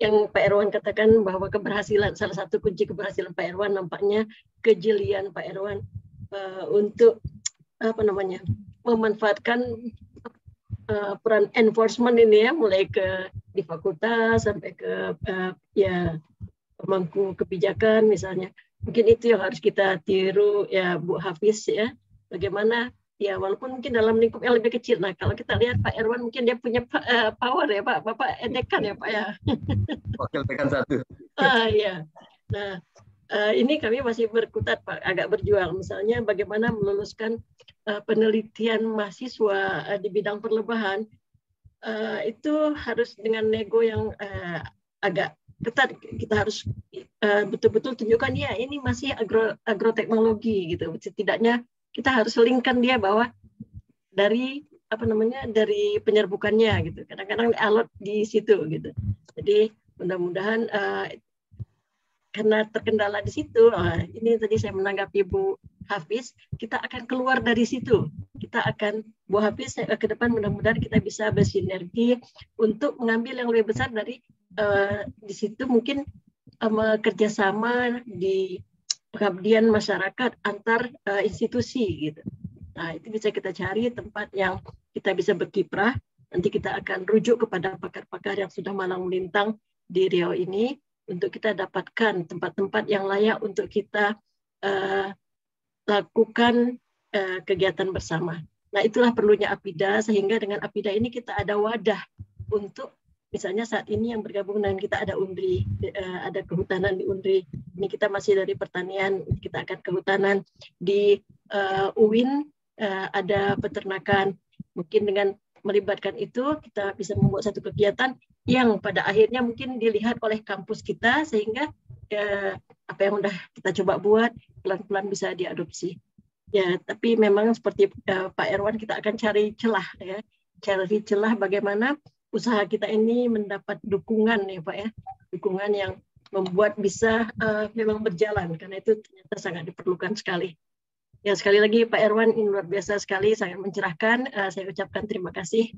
Yang Pak Erwan katakan bahwa keberhasilan, salah satu kunci keberhasilan Pak Erwan nampaknya kejelian Pak Erwan untuk memanfaatkan peran enforcement ini ya, mulai di fakultas sampai ke pemangku kebijakan misalnya. Mungkin itu yang harus kita tiru ya Bu Hafiz ya. Bagaimana ya walaupun mungkin dalam lingkup yang lebih kecil. Nah kalau kita lihat Pak Erwan mungkin dia punya power ya Pak. Bapak dekan ya Pak ya. Wakil dekan 1. Ya. Nah ini kami masih berkutat Pak, agak berjuang. Misalnya bagaimana meluluskan penelitian mahasiswa di bidang perlebahan. Itu harus dengan nego yang agak ketat. Kita harus betul-betul tunjukkan ya ini masih agroteknologi gitu. Setidaknya kita harus linkkan dia bahwa dari dari penyerbukannya gitu. Kadang-kadang alot di situ gitu. Jadi mudah-mudahan karena terkendala di situ, ini tadi saya menanggapi Bu Hafiz, kita akan keluar dari situ. Kita akan, Bu Hafiz, ke depan mudah-mudahan kita bisa bersinergi untuk mengambil yang lebih besar dari di situ mungkin kerjasama di pengabdian masyarakat antar institusi gitu. Nah itu bisa kita cari tempat yang kita bisa berkiprah nanti kita akan rujuk kepada pakar-pakar yang sudah malang melintang di Riau ini untuk kita dapatkan tempat-tempat yang layak untuk kita lakukan kegiatan bersama. Nah, itulah perlunya APIDA, sehingga dengan APIDA ini kita ada wadah untuk, misalnya saat ini yang bergabung dengan kita ada UNDRI, ada kehutanan di UNDRI. Ini kita masih dari pertanian, kita akan kehutanan. Di UIN ada peternakan. Mungkin dengan melibatkan itu, kita bisa membuat satu kegiatan yang pada akhirnya mungkin dilihat oleh kampus kita, sehingga apa yang sudah kita coba buat, pelan-pelan bisa diadopsi. Ya, tapi memang seperti Pak Erwan, kita akan cari celah, ya, cari celah bagaimana usaha kita ini mendapat dukungan, ya Pak ya, dukungan yang membuat bisa memang berjalan, karena itu ternyata sangat diperlukan sekali. Ya, sekali lagi Pak Erwan, ini luar biasa sekali, sangat mencerahkan. Saya ucapkan terima kasih.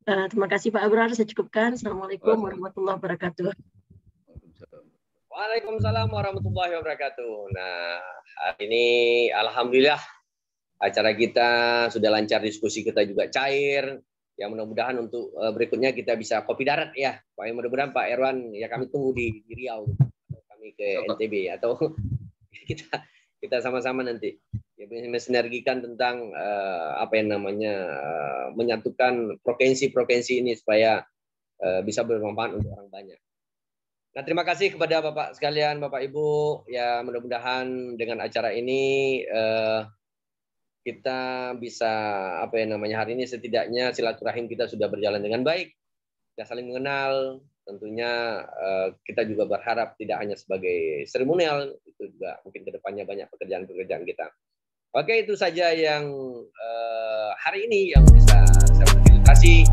Terima kasih Pak Abrar, saya cukupkan. Assalamualaikum warahmatullahi wabarakatuh. Waalaikumsalam warahmatullahi wabarakatuh. Nah, hari ini alhamdulillah acara kita sudah lancar, diskusi kita juga cair. Ya, mudah-mudahan untuk berikutnya kita bisa kopi darat ya. Pak, mudah-mudahan Pak Erwan ya, kami tunggu di Riau, kami ke NTB atau kita sama-sama nanti ya, mensinergikan tentang apa yang namanya menyatukan provinsi-provinsi ini supaya bisa bermanfaat untuk orang banyak. Nah, terima kasih kepada Bapak sekalian, Bapak Ibu. Ya, mudah-mudahan dengan acara ini kita bisa apa yang namanya hari ini setidaknya silaturahim kita sudah berjalan dengan baik. Kita saling mengenal. Tentunya kita juga berharap tidak hanya sebagai seremonial, itu juga mungkin kedepannya banyak pekerjaan-pekerjaan kita. Oke, itu saja yang hari ini yang bisa saya fasilitasi.